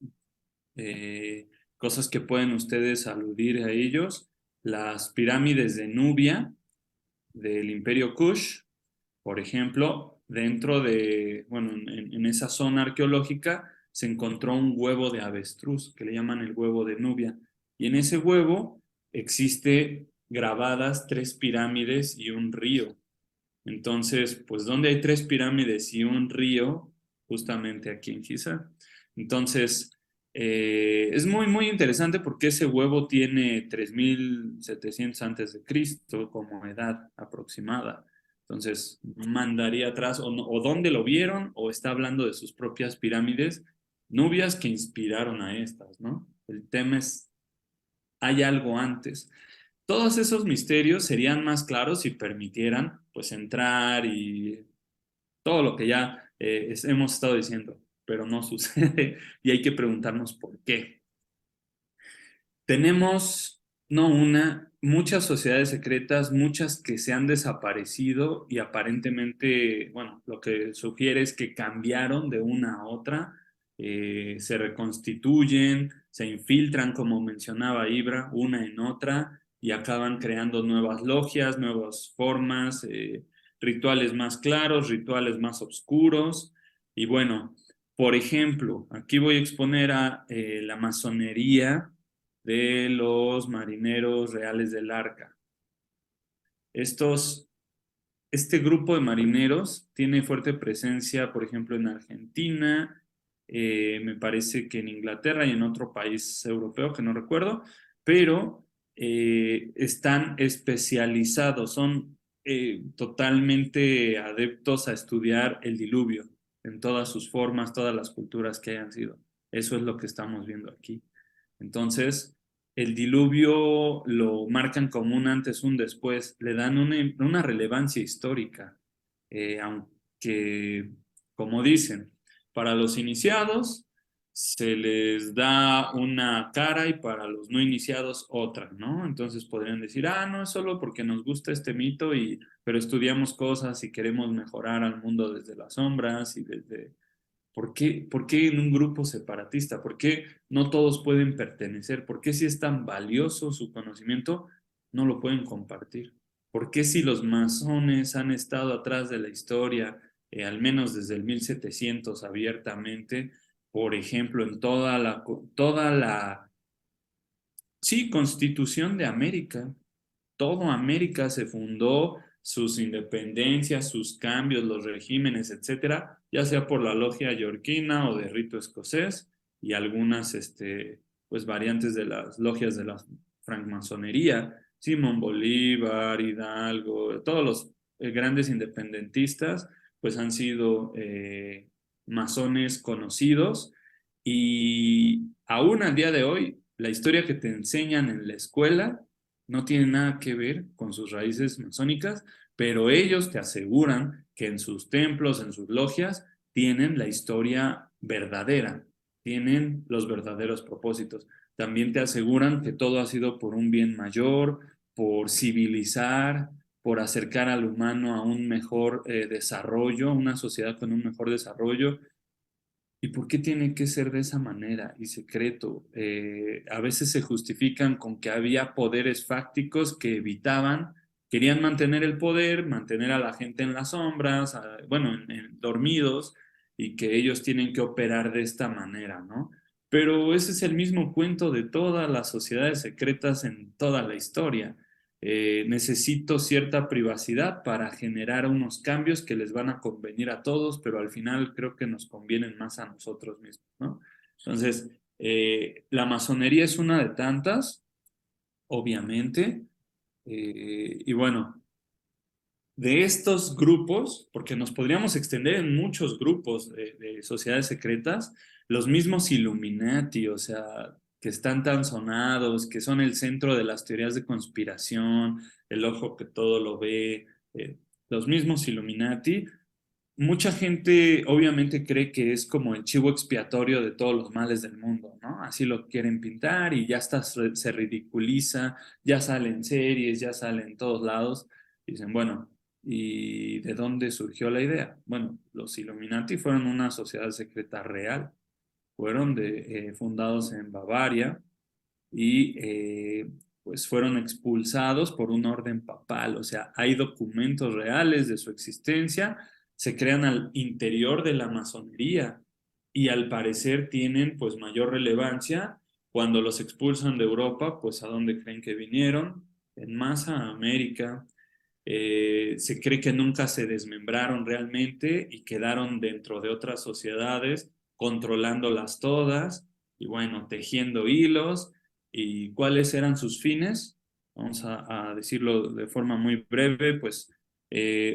eh, cosas que pueden ustedes aludir a ellos. Las pirámides de Nubia del Imperio Kush, por ejemplo, dentro de, bueno, en esa zona arqueológica se encontró un huevo de avestruz que le llaman el huevo de Nubia. Y en ese huevo existe grabadas tres pirámides y un río. Entonces, pues, ¿dónde hay tres pirámides y un río? Justamente aquí en Giza. Entonces, es muy, muy interesante porque ese huevo tiene 3700 antes de Cristo como edad aproximada. Entonces, mandaría atrás, o dónde lo vieron, o está hablando de sus propias pirámides nubias que inspiraron a estas, ¿no? El tema es, hay algo antes. Todos esos misterios serían más claros si permitieran, pues, entrar y todo lo que ya hemos estado diciendo, pero no sucede y hay que preguntarnos por qué. Tenemos, no una, muchas sociedades secretas, muchas que se han desaparecido y aparentemente, bueno, lo que sugiere es que cambiaron de una a otra, se reconstituyen, se infiltran, como mencionaba Ibra, una en otra y acaban creando nuevas logias, nuevas formas, rituales más claros, rituales más oscuros. Y bueno, por ejemplo, aquí voy a exponer a la masonería de los marineros reales del Arca. Estos, este grupo de marineros tiene fuerte presencia, por ejemplo, en Argentina, me parece que en Inglaterra y en otro país europeo que no recuerdo, pero están especializados, son totalmente adeptos a estudiar el diluvio en todas sus formas, todas las culturas que hayan sido. Eso es lo que estamos viendo aquí. Entonces, el diluvio lo marcan como un antes, un después, le dan una relevancia histórica, aunque, como dicen, para los iniciados se les da una cara y para los no iniciados otra, ¿no? Entonces podrían decir, ah, no, es solo porque nos gusta este mito, pero estudiamos cosas y queremos mejorar al mundo desde las sombras y desde por qué en un grupo separatista? ¿Por qué no todos pueden pertenecer? ¿Por qué si es tan valioso su conocimiento, no lo pueden compartir? ¿Por qué si los masones han estado atrás de la historia, al menos desde el 1700 abiertamente, por ejemplo, en sí, Constitución de América? Todo América se fundó sus independencias, sus cambios, los regímenes, etcétera, ya sea por la logia yorquina o de rito escocés y algunas pues variantes de las logias de la francmasonería, Simón Bolívar, Hidalgo, todos los grandes independentistas, pues han sido masones conocidos y aún al día de hoy, la historia que te enseñan en la escuela no tiene nada que ver con sus raíces masónicas, pero ellos te aseguran que en sus templos, en sus logias, tienen la historia verdadera, tienen los verdaderos propósitos. También te aseguran que todo ha sido por un bien mayor, por civilizar, por acercar al humano a un mejor desarrollo, una sociedad con un mejor desarrollo. ¿Y por qué tiene que ser de esa manera y secreto? A veces se justifican con que había poderes fácticos que evitaban, querían mantener el poder, mantener a la gente en las sombras, bueno, dormidos, y que ellos tienen que operar de esta manera, ¿no? Pero ese es el mismo cuento de todas las sociedades secretas en toda la historia. Necesito cierta privacidad para generar unos cambios que les van a convenir a todos, pero al final creo que nos convienen más a nosotros mismos, ¿no? Entonces, la masonería es una de tantas, obviamente, y bueno, de estos grupos, porque nos podríamos extender en muchos grupos de sociedades secretas, los mismos Illuminati, o sea, que están tan sonados, que son el centro de las teorías de conspiración, el ojo que todo lo ve, los mismos Illuminati. Mucha gente obviamente cree que es como el chivo expiatorio de todos los males del mundo, ¿no? Así lo quieren pintar y ya está, se ridiculiza, ya sale en series, ya sale en todos lados. Dicen, bueno, ¿y de dónde surgió la idea? Bueno, los Illuminati fueron una sociedad secreta real, fueron fundados en Bavaria y pues fueron expulsados por un orden papal, o sea, hay documentos reales de su existencia, se crean al interior de la masonería y al parecer tienen pues mayor relevancia cuando los expulsan de Europa, pues a dónde creen que vinieron, en masa a América. Se cree que nunca se desmembraron realmente y quedaron dentro de otras sociedades, controlándolas todas y bueno, tejiendo hilos. ¿Y cuáles eran sus fines? Vamos a decirlo de forma muy breve, pues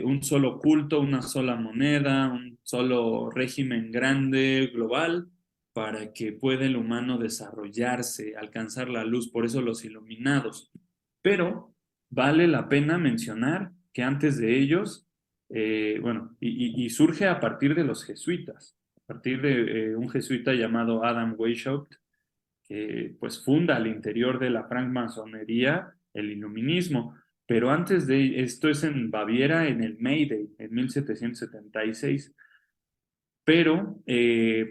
un solo culto, una sola moneda, un solo régimen grande, global, para que pueda el humano desarrollarse, alcanzar la luz, por eso los iluminados. Pero vale la pena mencionar que antes de ellos, bueno, y surge a partir de los jesuitas, a partir de un jesuita llamado Adam Weishaupt, que pues funda al interior de la francmasonería el iluminismo. Pero antes de esto es en Baviera, en el Mayday, en 1776. Pero,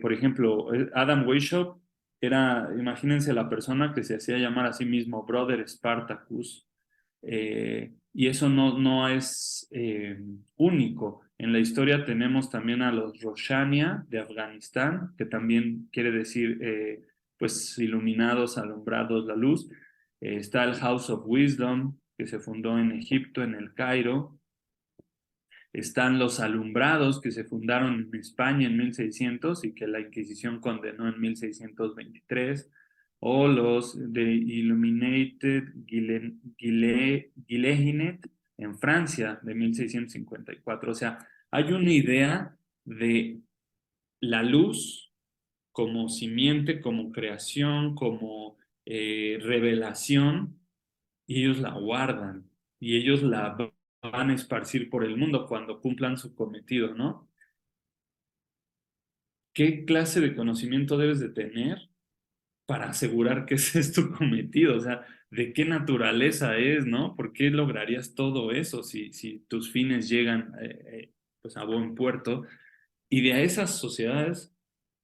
por ejemplo, Adam Weishaupt era, imagínense la persona que se hacía llamar a sí mismo Brother Spartacus, y eso no es único. En la historia tenemos también a los Roshania de Afganistán, que también quiere decir, pues, iluminados, alumbrados, la luz. Está el House of Wisdom, que se fundó en Egipto, en el Cairo. Están los alumbrados que se fundaron en España en 1600 y que la Inquisición condenó en 1623, o los de Illuminated Guilheginet en Francia de 1654. O sea, hay una idea de la luz como simiente, como creación, como revelación, y ellos la guardan y ellos la van a esparcir por el mundo cuando cumplan su cometido, ¿no? ¿Qué clase de conocimiento debes de tener para asegurar que ese es tu cometido? O sea, ¿de qué naturaleza es, no? ¿Por qué lograrías todo eso si tus fines llegan pues a buen puerto? Y de esas sociedades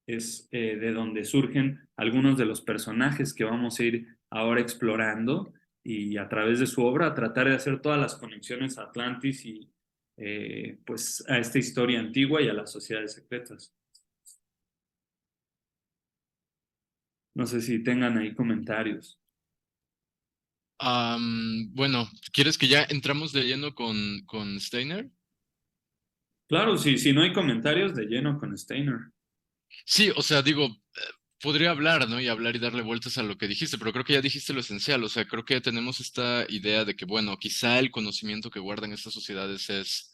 es de donde surgen algunos de los personajes que vamos a ir ahora explorando y a través de su obra tratar de hacer todas las conexiones a Atlantis y pues a esta historia antigua y a las sociedades secretas. No sé si tengan ahí comentarios. Bueno, ¿quieres que ya entramos de lleno con Steiner? Claro, si no hay comentarios, de lleno con Steiner. Sí, o sea, digo, podría hablar, ¿no? Y hablar y darle vueltas a lo que dijiste, pero creo que ya dijiste lo esencial. O sea, creo que tenemos esta idea de que, bueno, quizá el conocimiento que guardan estas sociedades es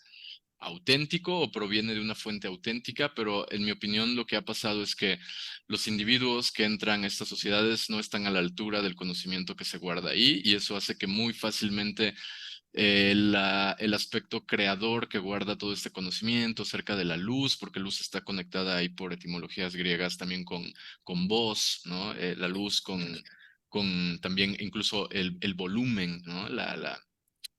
auténtico o proviene de una fuente auténtica, pero en mi opinión lo que ha pasado es que los individuos que entran a estas sociedades no están a la altura del conocimiento que se guarda ahí y eso hace que muy fácilmente el aspecto creador que guarda todo este conocimiento acerca de la luz, porque luz está conectada ahí por etimologías griegas también con voz, ¿no? La luz con también incluso el volumen, ¿no?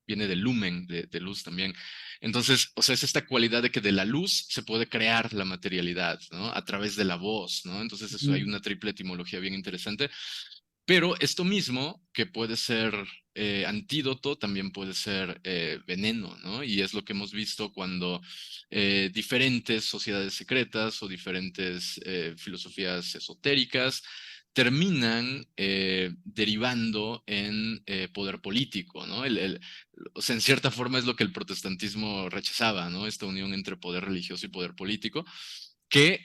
Viene del lumen, de luz también. Entonces, o sea, es esta cualidad de que de la luz se puede crear la materialidad, ¿no? A través de la voz, ¿no? Entonces, eso hay Ujú. una triple etimología bien interesante. Pero esto mismo, que puede ser antídoto, también puede ser veneno, ¿no? Y es lo que hemos visto cuando diferentes sociedades secretas o diferentes filosofías esotéricas terminan derivando en poder político, ¿no? O sea, en cierta forma es lo que el protestantismo rechazaba, ¿no? Esta unión entre poder religioso y poder político, que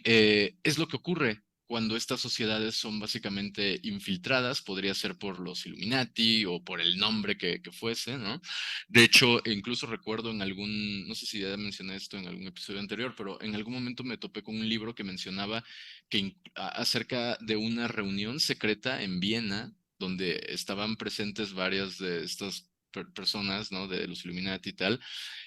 es lo que ocurre cuando estas sociedades son básicamente infiltradas, podría ser por los Illuminati o por el nombre que fuese, ¿no? De hecho, incluso recuerdo en algún, no sé si ya mencioné esto en algún episodio anterior, pero en algún momento me topé con un libro que mencionaba acerca de una reunión secreta en Viena, donde estaban presentes varias de estas personas, ¿no? De los Illuminati y tal,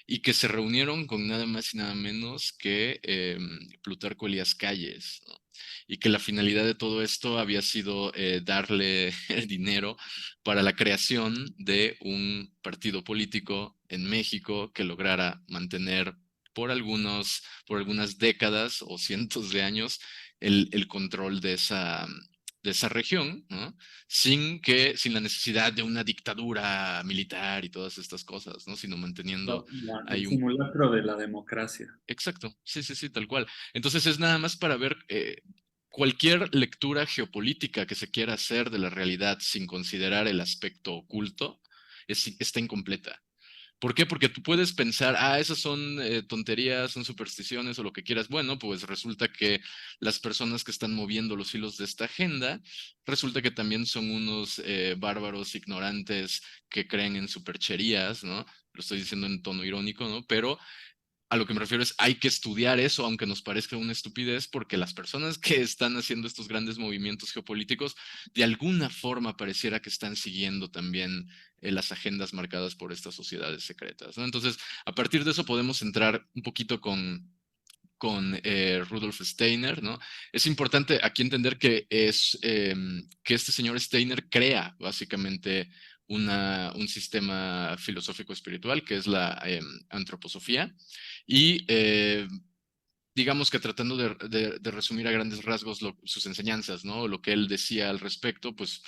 y que se reunieron con nada más y nada menos que Plutarco Elías Calles, ¿no? Y que la finalidad de todo esto había sido darle el dinero para la creación de un partido político en México que lograra mantener por algunas décadas o cientos de años el control de esa región, ¿no? Sin la necesidad de una dictadura militar y todas estas cosas, ¿no? Sino manteniendo El ahí un... simulacro de la democracia. Exacto, sí, sí, sí, tal cual. Entonces es nada más para ver cualquier lectura geopolítica que se quiera hacer de la realidad sin considerar el aspecto oculto está incompleta. ¿Por qué? Porque tú puedes pensar, esas son tonterías, son supersticiones o lo que quieras. Bueno, pues resulta que las personas que están moviendo los hilos de esta agenda, resulta que también son unos bárbaros ignorantes que creen en supercherías, ¿no? Lo estoy diciendo en tono irónico, ¿no? Pero a lo que me refiero es, hay que estudiar eso, aunque nos parezca una estupidez, porque las personas que están haciendo estos grandes movimientos geopolíticos, de alguna forma pareciera que están siguiendo también las agendas marcadas por estas sociedades secretas, ¿no? Entonces, a partir de eso podemos entrar un poquito con Rudolf Steiner, ¿no? Es importante aquí entender que este señor Steiner crea básicamente un sistema filosófico espiritual que es la antroposofía y digamos que tratando de resumir a grandes rasgos sus enseñanzas, ¿no? Lo que él decía al respecto, pues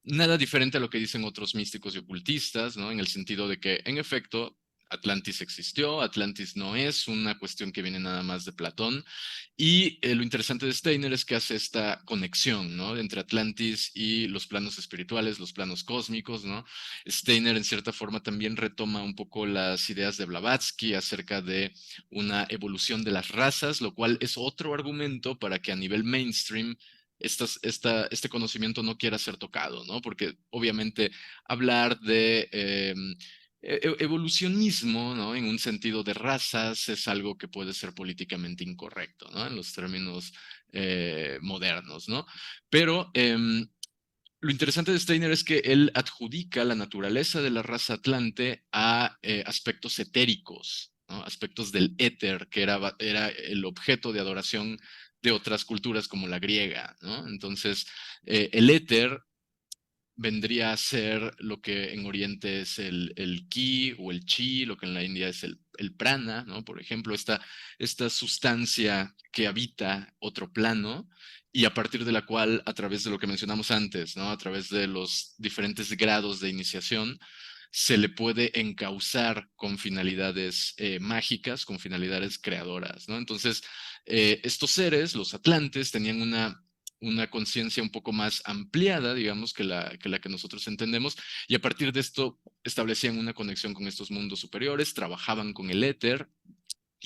nada diferente a lo que dicen otros místicos y ocultistas, ¿no? En el sentido de que, en efecto, Atlantis existió, Atlantis no es una cuestión que viene nada más de Platón. Y lo interesante de Steiner es que hace esta conexión, ¿no? Entre Atlantis y los planos espirituales, los planos cósmicos, ¿no? Steiner, en cierta forma, también retoma un poco las ideas de Blavatsky acerca de una evolución de las razas, lo cual es otro argumento para que a nivel mainstream este conocimiento no quiera ser tocado, ¿no? Porque obviamente hablar de evolucionismo, ¿no? En un sentido de razas es algo que puede ser políticamente incorrecto, ¿no? En los términos modernos, ¿no? Pero lo interesante de Steiner es que él adjudica la naturaleza de la raza atlante a aspectos etéricos, ¿no? Aspectos del éter, que era el objeto de adoración de otras culturas como la griega, ¿no? Entonces, el éter vendría a ser lo que en Oriente es el ki o el chi, lo que en la India es el prana, ¿no? Por ejemplo, esta sustancia que habita otro plano y a partir de la cual, a través de lo que mencionamos antes, ¿no? A través de los diferentes grados de iniciación, se le puede encauzar con finalidades mágicas, con finalidades creadoras, ¿no? Entonces, estos seres, los atlantes, tenían una conciencia un poco más ampliada, digamos, que la que nosotros entendemos, y a partir de esto establecían una conexión con estos mundos superiores, trabajaban con el éter.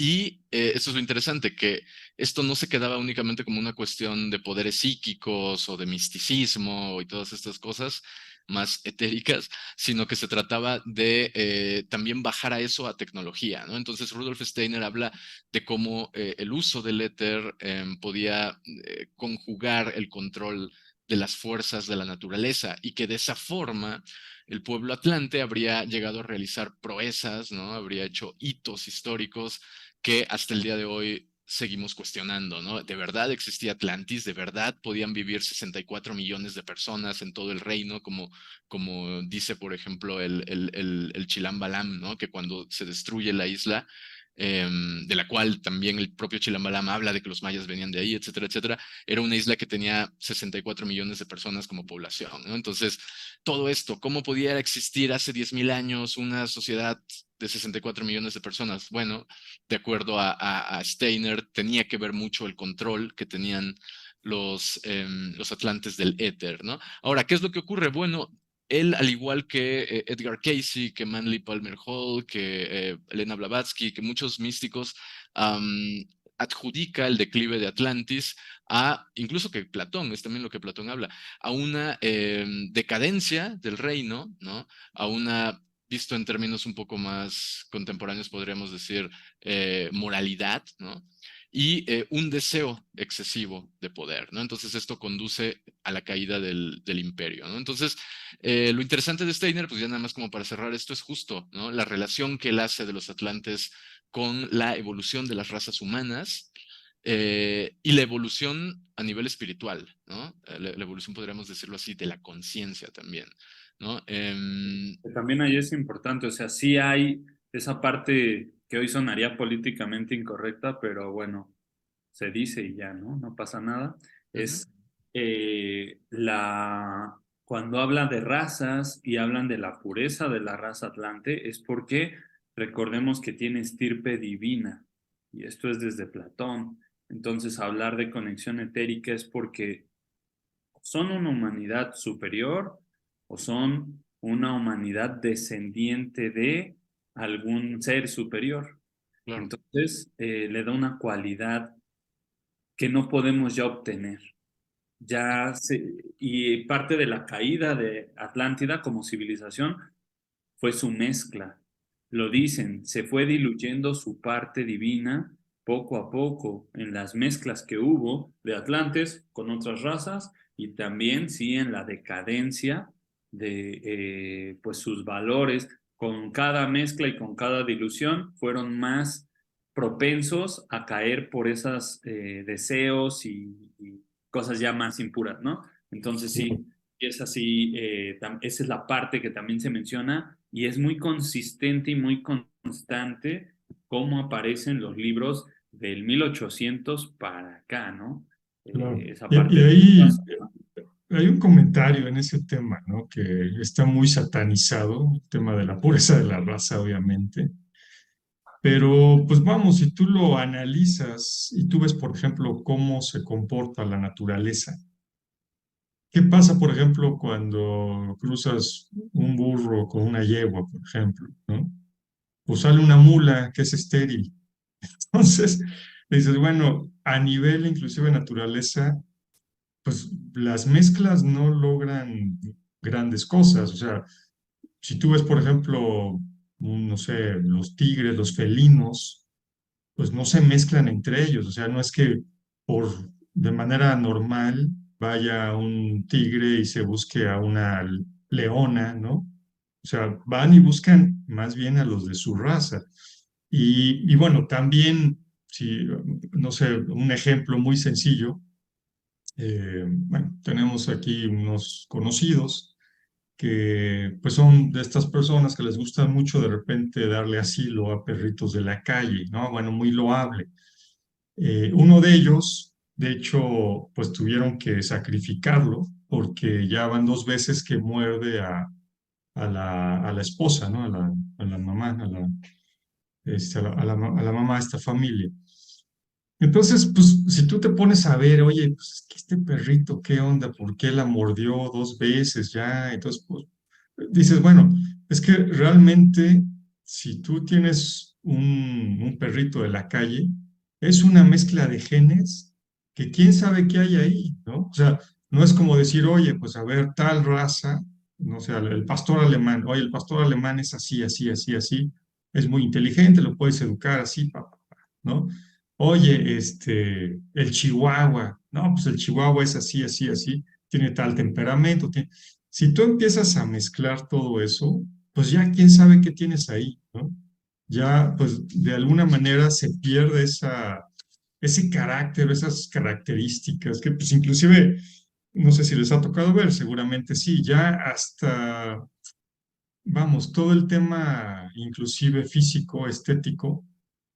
Y eso es lo interesante, que esto no se quedaba únicamente como una cuestión de poderes psíquicos o de misticismo y todas estas cosas más etéricas, sino que se trataba de también bajar a eso a tecnología, ¿no? Entonces Rudolf Steiner habla de cómo el uso del éter podía conjugar el control de las fuerzas de la naturaleza y que de esa forma el pueblo atlante habría llegado a realizar proezas, ¿no? Habría hecho hitos históricos que hasta el día de hoy seguimos cuestionando, ¿no? ¿De verdad existía Atlantis? ¿De verdad podían vivir 64 millones de personas en todo el reino? Como dice, por ejemplo, el Chilam Balam, ¿no? Que cuando se destruye la isla, de la cual también el propio Chilam Balam habla de que los mayas venían de ahí, etcétera, etcétera, era una isla que tenía 64 millones de personas como población, ¿no? Entonces, todo esto, ¿cómo podía existir hace 10.000 años una sociedad de 64 millones de personas? Bueno, de acuerdo a Steiner, tenía que ver mucho el control que tenían los atlantes del éter, ¿no? Ahora, ¿qué es lo que ocurre? Bueno, él, al igual que Edgar Cayce, que Manly Palmer Hall, que Elena Blavatsky, que muchos místicos, adjudica el declive de Atlantis a, incluso que Platón, es también lo que Platón habla, a una decadencia del reino, ¿no? A una, visto en términos un poco más contemporáneos, podríamos decir, moralidad, ¿no? Y un deseo excesivo de poder, ¿no? Entonces esto conduce a la caída del imperio, ¿no? Entonces, lo interesante de Steiner, pues ya nada más como para cerrar esto, es justo, ¿no? La relación que él hace de los atlantes con la evolución de las razas humanas y la evolución a nivel espiritual, ¿no? La evolución, podríamos decirlo así, de la conciencia también, ¿no? También ahí es importante, o sea, sí hay esa parte que hoy sonaría políticamente incorrecta, pero bueno, se dice y ya, ¿no? No pasa nada. Ujú. Es cuando hablan de razas y hablan de la pureza de la raza atlante, es porque recordemos que tiene estirpe divina, y esto es desde Platón. Entonces, hablar de conexión etérica es porque son una humanidad superior o son una humanidad descendiente de algún ser superior. Claro, Entonces, le da una cualidad que no podemos ya obtener. Y parte de la caída de Atlántida como civilización fue su mezcla. Lo dicen, se fue diluyendo su parte divina poco a poco en las mezclas que hubo de Atlantes con otras razas y también sí en la decadencia de pues sus valores. Con cada mezcla y con cada dilución fueron más propensos a caer por esos deseos y cosas ya más impuras, ¿no? Entonces sí, es así, esa es la parte que también se menciona y es muy consistente y muy constante cómo aparecen los libros del 1800 para acá, ¿no? Claro. Esa Y parte. ahí hay un comentario en ese tema, ¿no? Que está muy satanizado, el tema de la pureza de la raza, obviamente. Pero, pues vamos, si tú lo analizas y tú ves, por ejemplo, cómo se comporta la naturaleza. ¿Qué pasa, por ejemplo, cuando cruzas un burro con una yegua, por ejemplo, ¿no? Pues sale una mula que es estéril. Entonces, dices, bueno, a nivel inclusive naturaleza, pues las mezclas no logran grandes cosas. O sea, si tú ves, por ejemplo, no sé, los tigres, los felinos, pues no se mezclan entre ellos. O sea, no es que por de manera normal vaya un tigre y se busque a una leona, ¿no? O sea, van y buscan más bien a los de su raza. Y bueno, también, si, no sé, un ejemplo muy sencillo, bueno, tenemos aquí unos conocidos que pues son de estas personas que les gusta mucho de repente darle asilo a perritos de la calle, ¿no? Bueno, muy loable. Uno de ellos, de hecho, pues tuvieron que sacrificarlo porque ya van 2 veces que muerde a la esposa, ¿no? A la mamá, a la mamá de esta familia. Entonces, pues, si tú te pones a ver, oye, pues es que este perrito, ¿qué onda? ¿Por qué la mordió 2 veces ya? Entonces, pues, dices, bueno, es que realmente, si tú tienes un perrito de la calle, es una mezcla de genes que quién sabe qué hay ahí, ¿no? O sea, no es como decir, oye, pues a ver, tal raza, no sé, el pastor alemán, oye, el pastor alemán es así, así, así, así, es muy inteligente, lo puedes educar así, papá, ¿no? Oye, el chihuahua, no, pues el chihuahua es así, así, así, tiene tal temperamento. Si tú empiezas a mezclar todo eso, pues ya quién sabe qué tienes ahí, ¿no? Ya, pues de alguna manera se pierde ese carácter, esas características que pues inclusive, no sé si les ha tocado ver, seguramente sí, ya hasta, vamos, todo el tema inclusive físico, estético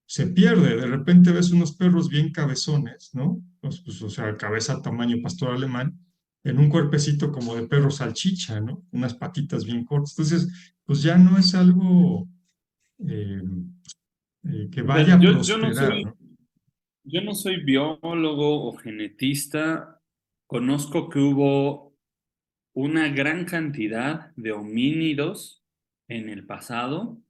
se pierde. De repente ves unos perros bien cabezones, ¿no? O sea, cabeza tamaño pastor alemán, en un cuerpecito como de perro salchicha, ¿no? Unas patitas bien cortas. Entonces, pues ya no es algo eh, que A vaya ver, a yo no prosperar, soy, ¿no? yo no soy biólogo o genetista. Conozco que hubo una gran cantidad de homínidos en el pasado,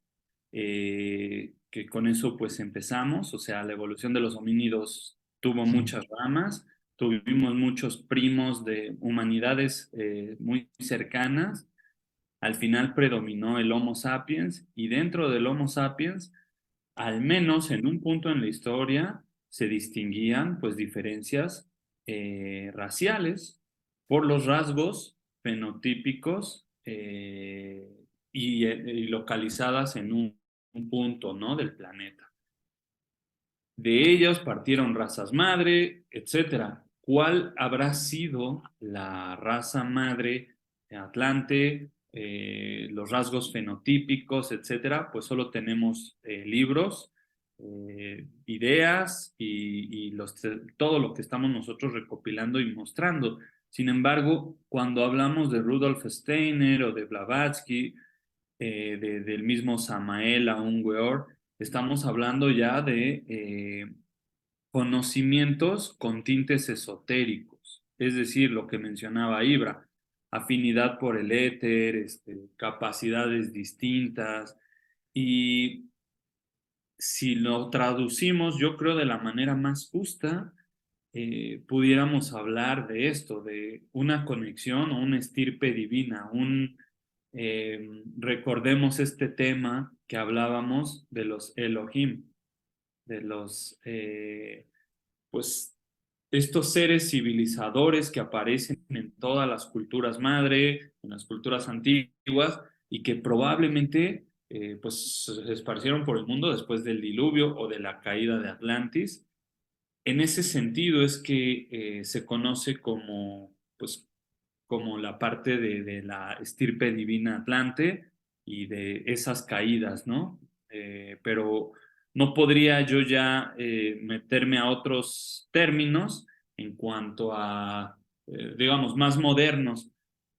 que con eso pues empezamos, o sea, la evolución de los homínidos tuvo Sí, muchas ramas, tuvimos muchos primos de humanidades muy cercanas, al final predominó el Homo sapiens y dentro del Homo sapiens, al menos en un punto en la historia, se distinguían pues diferencias raciales por los rasgos fenotípicos y localizadas en un punto, ¿no? del planeta. De ellos partieron razas madre, etcétera. ¿Cuál habrá sido la raza madre de Atlante? Los rasgos fenotípicos, etcétera, pues solo tenemos libros, ideas y todo lo que estamos nosotros recopilando y mostrando. Sin embargo, cuando hablamos de Rudolf Steiner o de Blavatsky, del mismo Samael Aun-Weor, estamos hablando ya de conocimientos con tintes esotéricos, es decir, lo que mencionaba Ibra, afinidad por el éter, capacidades distintas, y si lo traducimos, yo creo de la manera más justa, pudiéramos hablar de esto, de una conexión o una estirpe divina, recordemos este tema que hablábamos de los Elohim, de los, pues, estos seres civilizadores que aparecen en todas las culturas madre, en las culturas antiguas, y que probablemente pues, se esparcieron por el mundo después del diluvio o de la caída de Atlantis. En ese sentido es que se conoce como, pues, como la parte de la estirpe divina Atlante y de esas caídas, ¿no? Pero no podría yo ya meterme a otros términos en cuanto a, digamos, más modernos.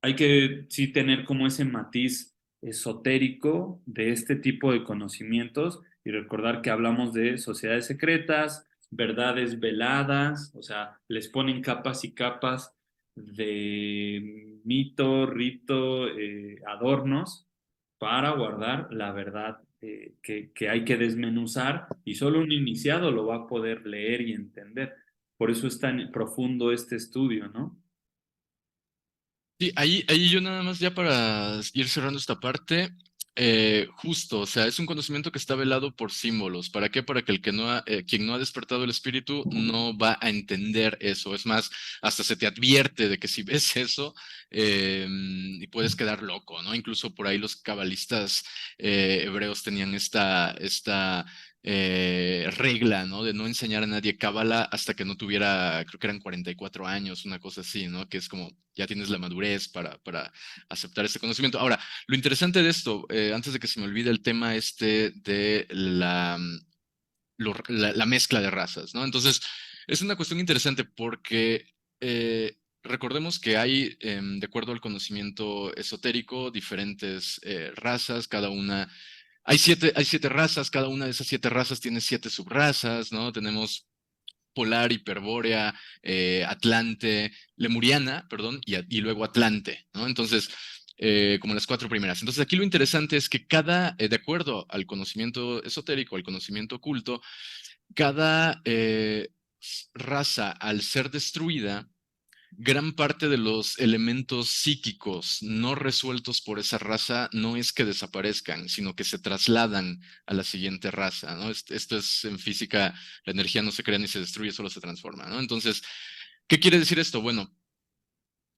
Hay que sí tener como ese matiz esotérico de este tipo de conocimientos y recordar que hablamos de sociedades secretas, verdades veladas, o sea, les ponen capas y capas de mito, rito, adornos para guardar la verdad que hay que desmenuzar y solo un iniciado lo va a poder leer y entender. Por eso es tan profundo este estudio, ¿no? Sí, ahí yo nada más ya para ir cerrando esta parte, justo, o sea, es un conocimiento que está velado por símbolos. ¿Para qué? Para que el que no quien no ha despertado el espíritu no va a entender eso. Es más, hasta se te advierte de que si ves eso, y puedes quedar loco, ¿no? Incluso por ahí los cabalistas hebreos tenían esta regla, ¿no? De no enseñar a nadie cábala hasta que no tuviera, creo que eran 44 años, una cosa así, ¿no? Que es como, ya tienes la madurez para aceptar este conocimiento. Ahora, lo interesante de esto, antes de que se me olvide el tema de la mezcla de razas, ¿no? Entonces, es una cuestión interesante porque recordemos que hay, de acuerdo al conocimiento esotérico, diferentes razas, cada una hay siete razas, cada una de esas 7 razas tiene 7 subrazas, ¿no? Tenemos polar, hiperbórea, atlante, lemuriana, perdón, y luego atlante, ¿no? Entonces, como las 4 primeras. Entonces, aquí lo interesante es que de acuerdo al conocimiento esotérico, al conocimiento oculto, cada raza, al ser destruida, gran parte de los elementos psíquicos no resueltos por esa raza no es que desaparezcan, sino que se trasladan a la siguiente raza, ¿no? Esto es en física, la energía no se crea ni se destruye, solo se transforma, ¿no? Entonces, ¿qué quiere decir esto? Bueno,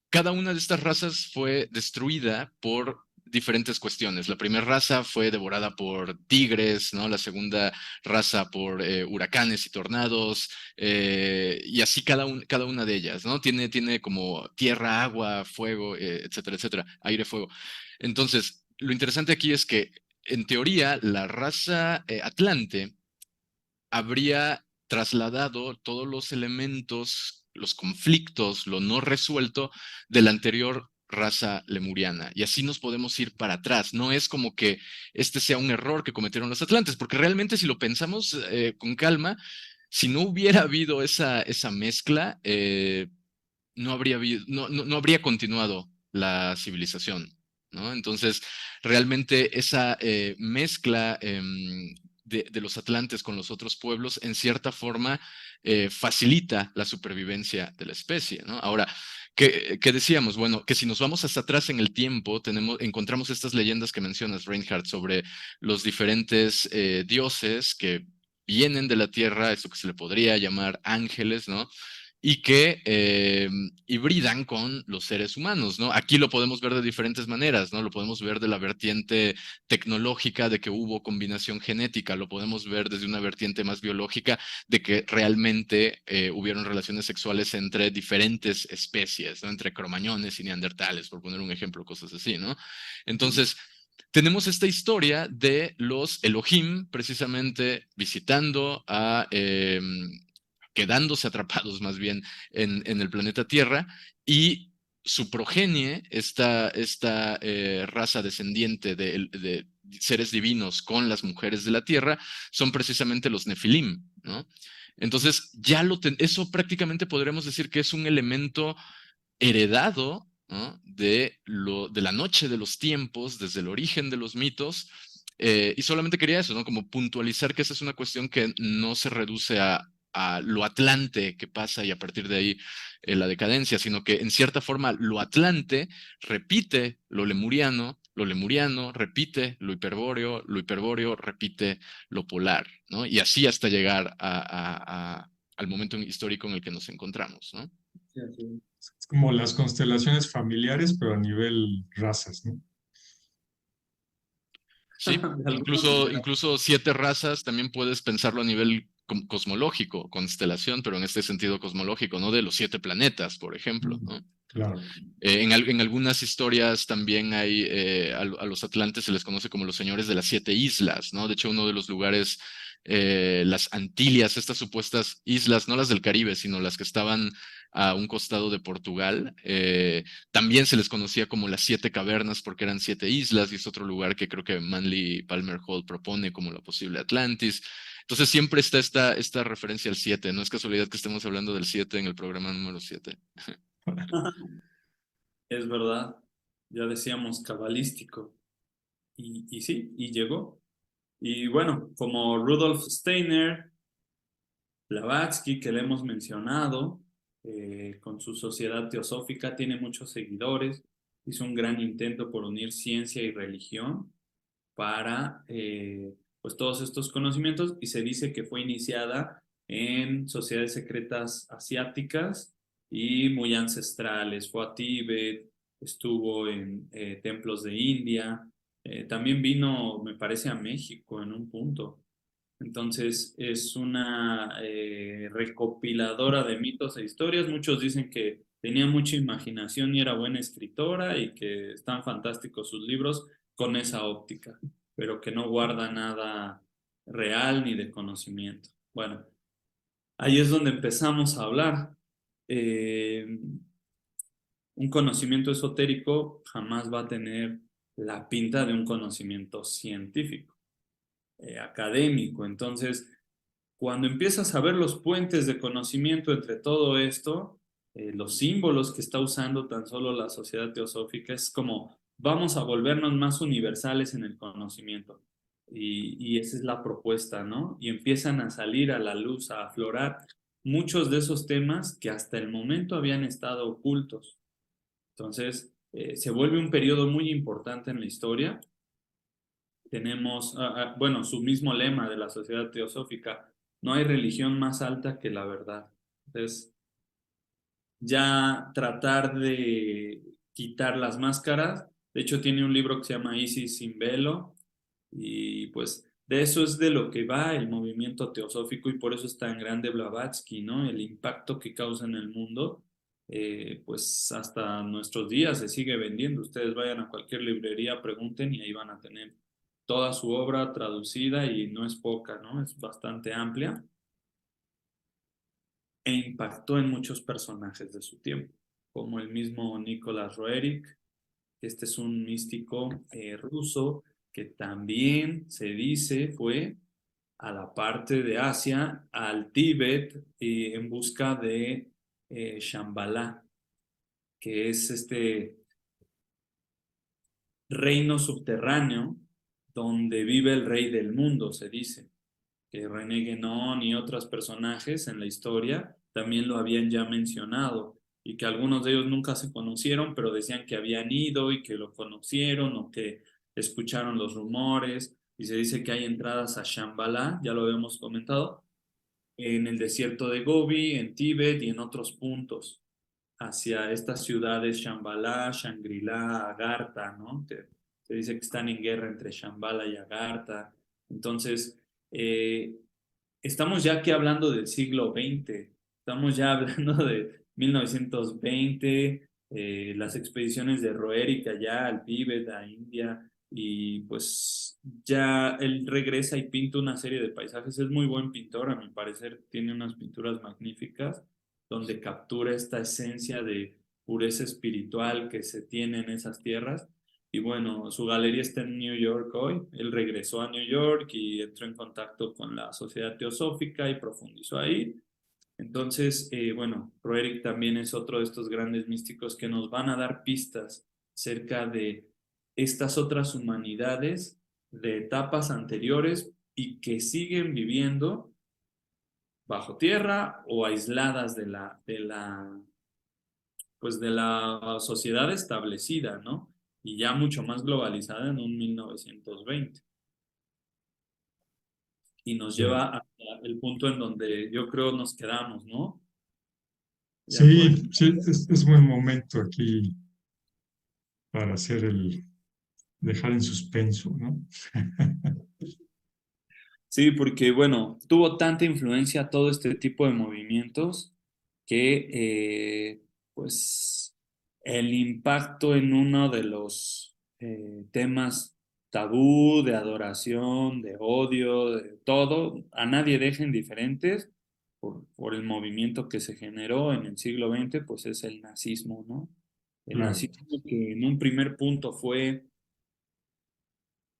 cada una de estas razas fue destruida por diferentes cuestiones. La primera raza fue devorada por tigres, ¿no? La segunda raza por huracanes y tornados, y así cada una de ellas, ¿no? Tiene como tierra, agua, fuego, etcétera, etcétera, aire, fuego. Entonces, lo interesante aquí es que, en teoría, la raza Atlante habría trasladado todos los elementos, los conflictos, lo no resuelto de la anterior raza lemuriana. Y así nos podemos ir para atrás. No es como que este sea un error que cometieron los atlantes, porque realmente si lo pensamos con calma, si no hubiera habido esa mezcla, no habría continuado la civilización, ¿no? Entonces, realmente esa mezcla de los atlantes con los otros pueblos, en cierta forma, facilita la supervivencia de la especie, ¿no? Ahora, ¿qué decíamos? Bueno, que si nos vamos hasta atrás en el tiempo, encontramos estas leyendas que mencionas, Reinhardt, sobre los diferentes dioses que vienen de la tierra, eso que se le podría llamar ángeles, ¿no? Y que hibridan con los seres humanos, ¿no? Aquí lo podemos ver de diferentes maneras, ¿no? Lo podemos ver de la vertiente tecnológica de que hubo combinación genética, lo podemos ver desde una vertiente más biológica de que realmente hubieron relaciones sexuales entre diferentes especies, ¿no? Entre cromañones y neandertales, por poner un ejemplo, cosas así, ¿no? Entonces, tenemos esta historia de los Elohim precisamente visitando quedándose atrapados más bien en el planeta Tierra, y su progenie, esta raza descendiente de seres divinos con las mujeres de la Tierra, son precisamente los Nefilim, ¿no? Entonces, eso prácticamente podríamos decir que es un elemento heredado, ¿no? de la noche de los tiempos, desde el origen de los mitos. Y solamente quería eso, ¿no? Como puntualizar que esa es una cuestión que no se reduce a lo atlante que pasa y a partir de ahí la decadencia, sino que en cierta forma lo atlante repite lo lemuriano repite lo hiperbóreo repite lo polar, ¿no? Y así hasta llegar al momento histórico en el que nos encontramos, ¿no? Sí, así Es como las constelaciones familiares, pero a nivel razas, ¿no? es. Sí, De alguna manera. incluso 7 razas también puedes pensarlo a nivel cosmológico, constelación, pero en este sentido cosmológico, ¿no? De los 7 planetas, por ejemplo, Mm, ¿no? claro. En algunas historias también hay, a los atlantes se les conoce como los señores de las 7 islas, ¿no? De hecho, uno de los lugares, las Antillas, estas supuestas islas, no las del Caribe, sino las que estaban a un costado de Portugal, también se les conocía como las 7 cavernas porque eran 7 islas, y es otro lugar que creo que Manly Palmer Hall propone como la posible Atlantis. Entonces siempre está esta referencia al 7, no es casualidad que estemos hablando del 7 en el programa número 7. Es verdad, ya decíamos cabalístico. Y sí, y llegó. Y bueno, como Rudolf Steiner, Blavatsky, que le hemos mencionado, con su Sociedad Teosófica, tiene muchos seguidores. Hizo un gran intento por unir ciencia y religión para pues todos estos conocimientos, y se dice que fue iniciada en sociedades secretas asiáticas y muy ancestrales. Fue a Tíbet, estuvo en templos de India, también vino, me parece, a México en un punto. Entonces es una recopiladora de mitos e historias. Muchos dicen que tenía mucha imaginación y era buena escritora y que están fantásticos sus libros con esa óptica, pero que no guarda nada real ni de conocimiento. Bueno, ahí es donde empezamos a hablar. Eh, un conocimiento esotérico jamás va a tener la pinta de un conocimiento científico, académico. Entonces, cuando empiezas a ver los puentes de conocimiento entre todo esto, los símbolos que está usando tan solo la sociedad teosófica, es como vamos a volvernos más universales en el conocimiento. Y esa es la propuesta, ¿no? Y empiezan a salir a la luz, a aflorar muchos de esos temas que hasta el momento habían estado ocultos. Entonces, se vuelve un periodo muy importante en la historia. Tenemos, bueno, su mismo lema de la sociedad teosófica: no hay religión más alta que la verdad. Entonces, ya tratar de quitar las máscaras. De hecho, tiene un libro que se llama Isis sin velo, y pues de eso es de lo que va el movimiento teosófico, y por eso es tan grande Blavatsky, ¿no? El impacto que causa en el mundo, pues hasta nuestros días se sigue vendiendo. Ustedes vayan a cualquier librería, pregunten y ahí van a tener toda su obra traducida, y no es poca, ¿no? Es bastante amplia, e impactó en muchos personajes de su tiempo, como el mismo Nicolás Roerich. Este es un místico ruso que también se dice fue a la parte de Asia, al Tíbet, en busca de Shambhala, que es este reino subterráneo donde vive el rey del mundo, se dice. Que René Guénon y otros personajes en la historia también lo habían ya mencionado, y que algunos de ellos nunca se conocieron, pero decían que habían ido y que lo conocieron o que escucharon los rumores, y se dice que hay entradas a Shambhala, ya lo habíamos comentado, en el desierto de Gobi, en Tíbet y en otros puntos, hacia estas ciudades Shambhala, Shangri-La, Agartha, ¿no? Se dice que están en guerra entre Shambhala y Agartha. Entonces, eh, estamos ya aquí hablando del siglo XX, estamos ya hablando de 1920, las expediciones de Roerich allá al Tíbet, a India, y pues ya él regresa y pinta una serie de paisajes. Es muy buen pintor, a mi parecer, tiene unas pinturas magníficas donde captura esta esencia de pureza espiritual que se tiene en esas tierras. Y bueno, su galería está en New York hoy. Él regresó a New York y entró en contacto con la sociedad teosófica y profundizó ahí. Entonces, bueno, Roerich también es otro de estos grandes místicos que nos van a dar pistas acerca de estas otras humanidades de etapas anteriores y que siguen viviendo bajo tierra o aisladas pues de la sociedad establecida, ¿no? Y ya mucho más globalizada en un 1920. Y nos Ya. lleva hasta el punto en donde yo creo nos quedamos, ¿no? Ya por Sí, sí, es buen momento aquí para dejar en suspenso, ¿no? Sí, porque bueno, tuvo tanta influencia todo este tipo de movimientos que pues el impacto en uno de los temas tabú, de adoración, de odio, de todo, a nadie deja indiferentes por el movimiento que se generó en el siglo XX, pues es el nazismo, ¿no? El Claro. nazismo, que en un primer punto fue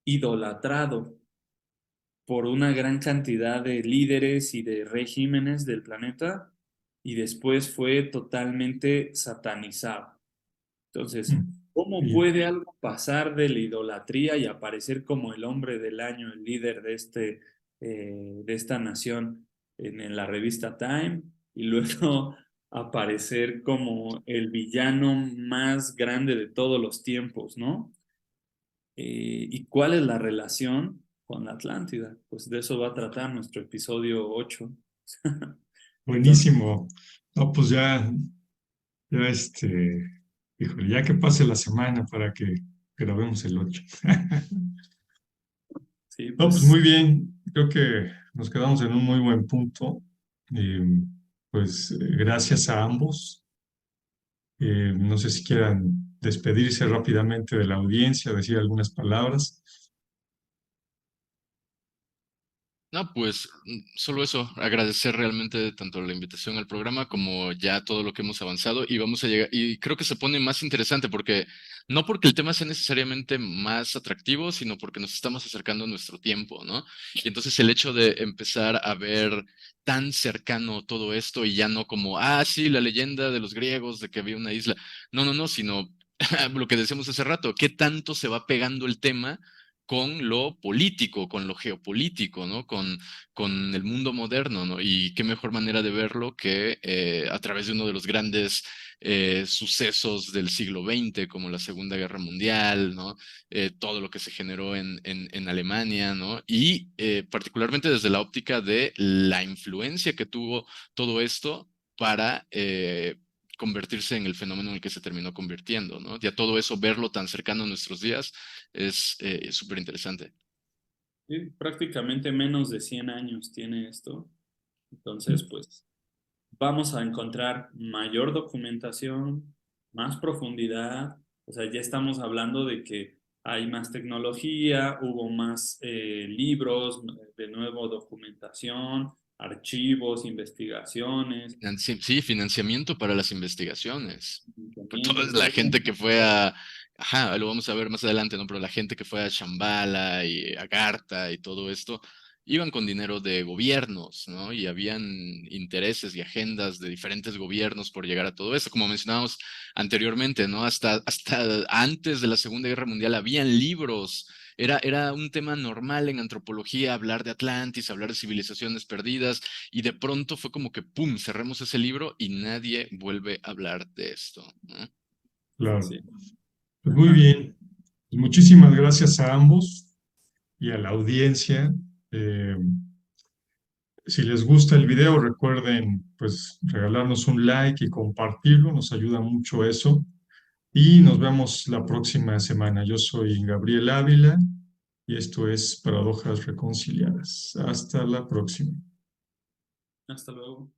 idolatrado por una gran cantidad de líderes y de regímenes del planeta, y después fue totalmente satanizado. Entonces, Mm. ¿cómo Y puede algo pasar de la idolatría y aparecer como el hombre del año, el líder de esta nación en la revista Time, y luego aparecer como el villano más grande de todos los tiempos, ¿no? ¿Y cuál es la relación con la Atlántida? Pues de eso va a tratar nuestro episodio 8. Entonces, buenísimo. No, pues ya híjole, ya que pase la semana para que grabemos el 8. sí, No, pues pues muy bien. Creo que nos quedamos en un muy buen punto. Eh, pues gracias a ambos. No sé si quieran despedirse rápidamente de la audiencia, decir algunas palabras. No, pues solo eso, agradecer realmente tanto la invitación al programa como ya todo lo que hemos avanzado y vamos a llegar, y creo que se pone más interesante porque no porque el tema sea necesariamente más atractivo, sino porque nos estamos acercando a nuestro tiempo, ¿no? Y entonces el hecho de empezar a ver tan cercano todo esto y ya no como, ah, sí, la leyenda de los griegos de que había una isla, no, no, no, sino lo que decíamos hace rato, qué tanto se va pegando el tema con lo político, con lo geopolítico, ¿no? Con el mundo moderno, ¿no? Y qué mejor manera de verlo que a través de uno de los grandes sucesos del siglo XX, como la Segunda Guerra Mundial, ¿no? Todo lo que se generó en Alemania, ¿no? Y particularmente desde la óptica de la influencia que tuvo todo esto para convertirse en el fenómeno en el que se terminó convirtiendo, ¿no? Ya todo eso, verlo tan cercano a nuestros días, es súper interesante. Sí, prácticamente menos de 100 años tiene esto. Entonces, pues vamos a encontrar mayor documentación, más profundidad. O sea, ya estamos hablando de que hay más tecnología, hubo más libros, de nuevo documentación, archivos, investigaciones, Sí, financiamiento para las investigaciones. Toda ayuntamientos, la todo. gente que fue a, ajá, lo vamos a ver más adelante, ¿no? Pero la gente que fue a Shambhala y a Gartha y todo esto, iban con dinero de gobiernos, ¿no? Y habían intereses y agendas de diferentes gobiernos por llegar a todo eso. Como mencionábamos anteriormente, ¿no? Hasta antes de la Segunda Guerra Mundial habían libros. Era un tema normal en antropología hablar de Atlantis, hablar de civilizaciones perdidas, y de pronto fue como que, ¡pum!, cerremos ese libro y nadie vuelve a hablar de esto, ¿no? Sí, Claro. sí. Pues muy Ajá. bien. Pues muchísimas gracias a ambos y a la audiencia. Eh, si les gusta el video, recuerden pues regalarnos un like y compartirlo, nos ayuda mucho eso. Y nos vemos la próxima semana. Yo soy Gabriel Ávila y esto es Paradojas Reconciliadas. Hasta la próxima. Hasta luego.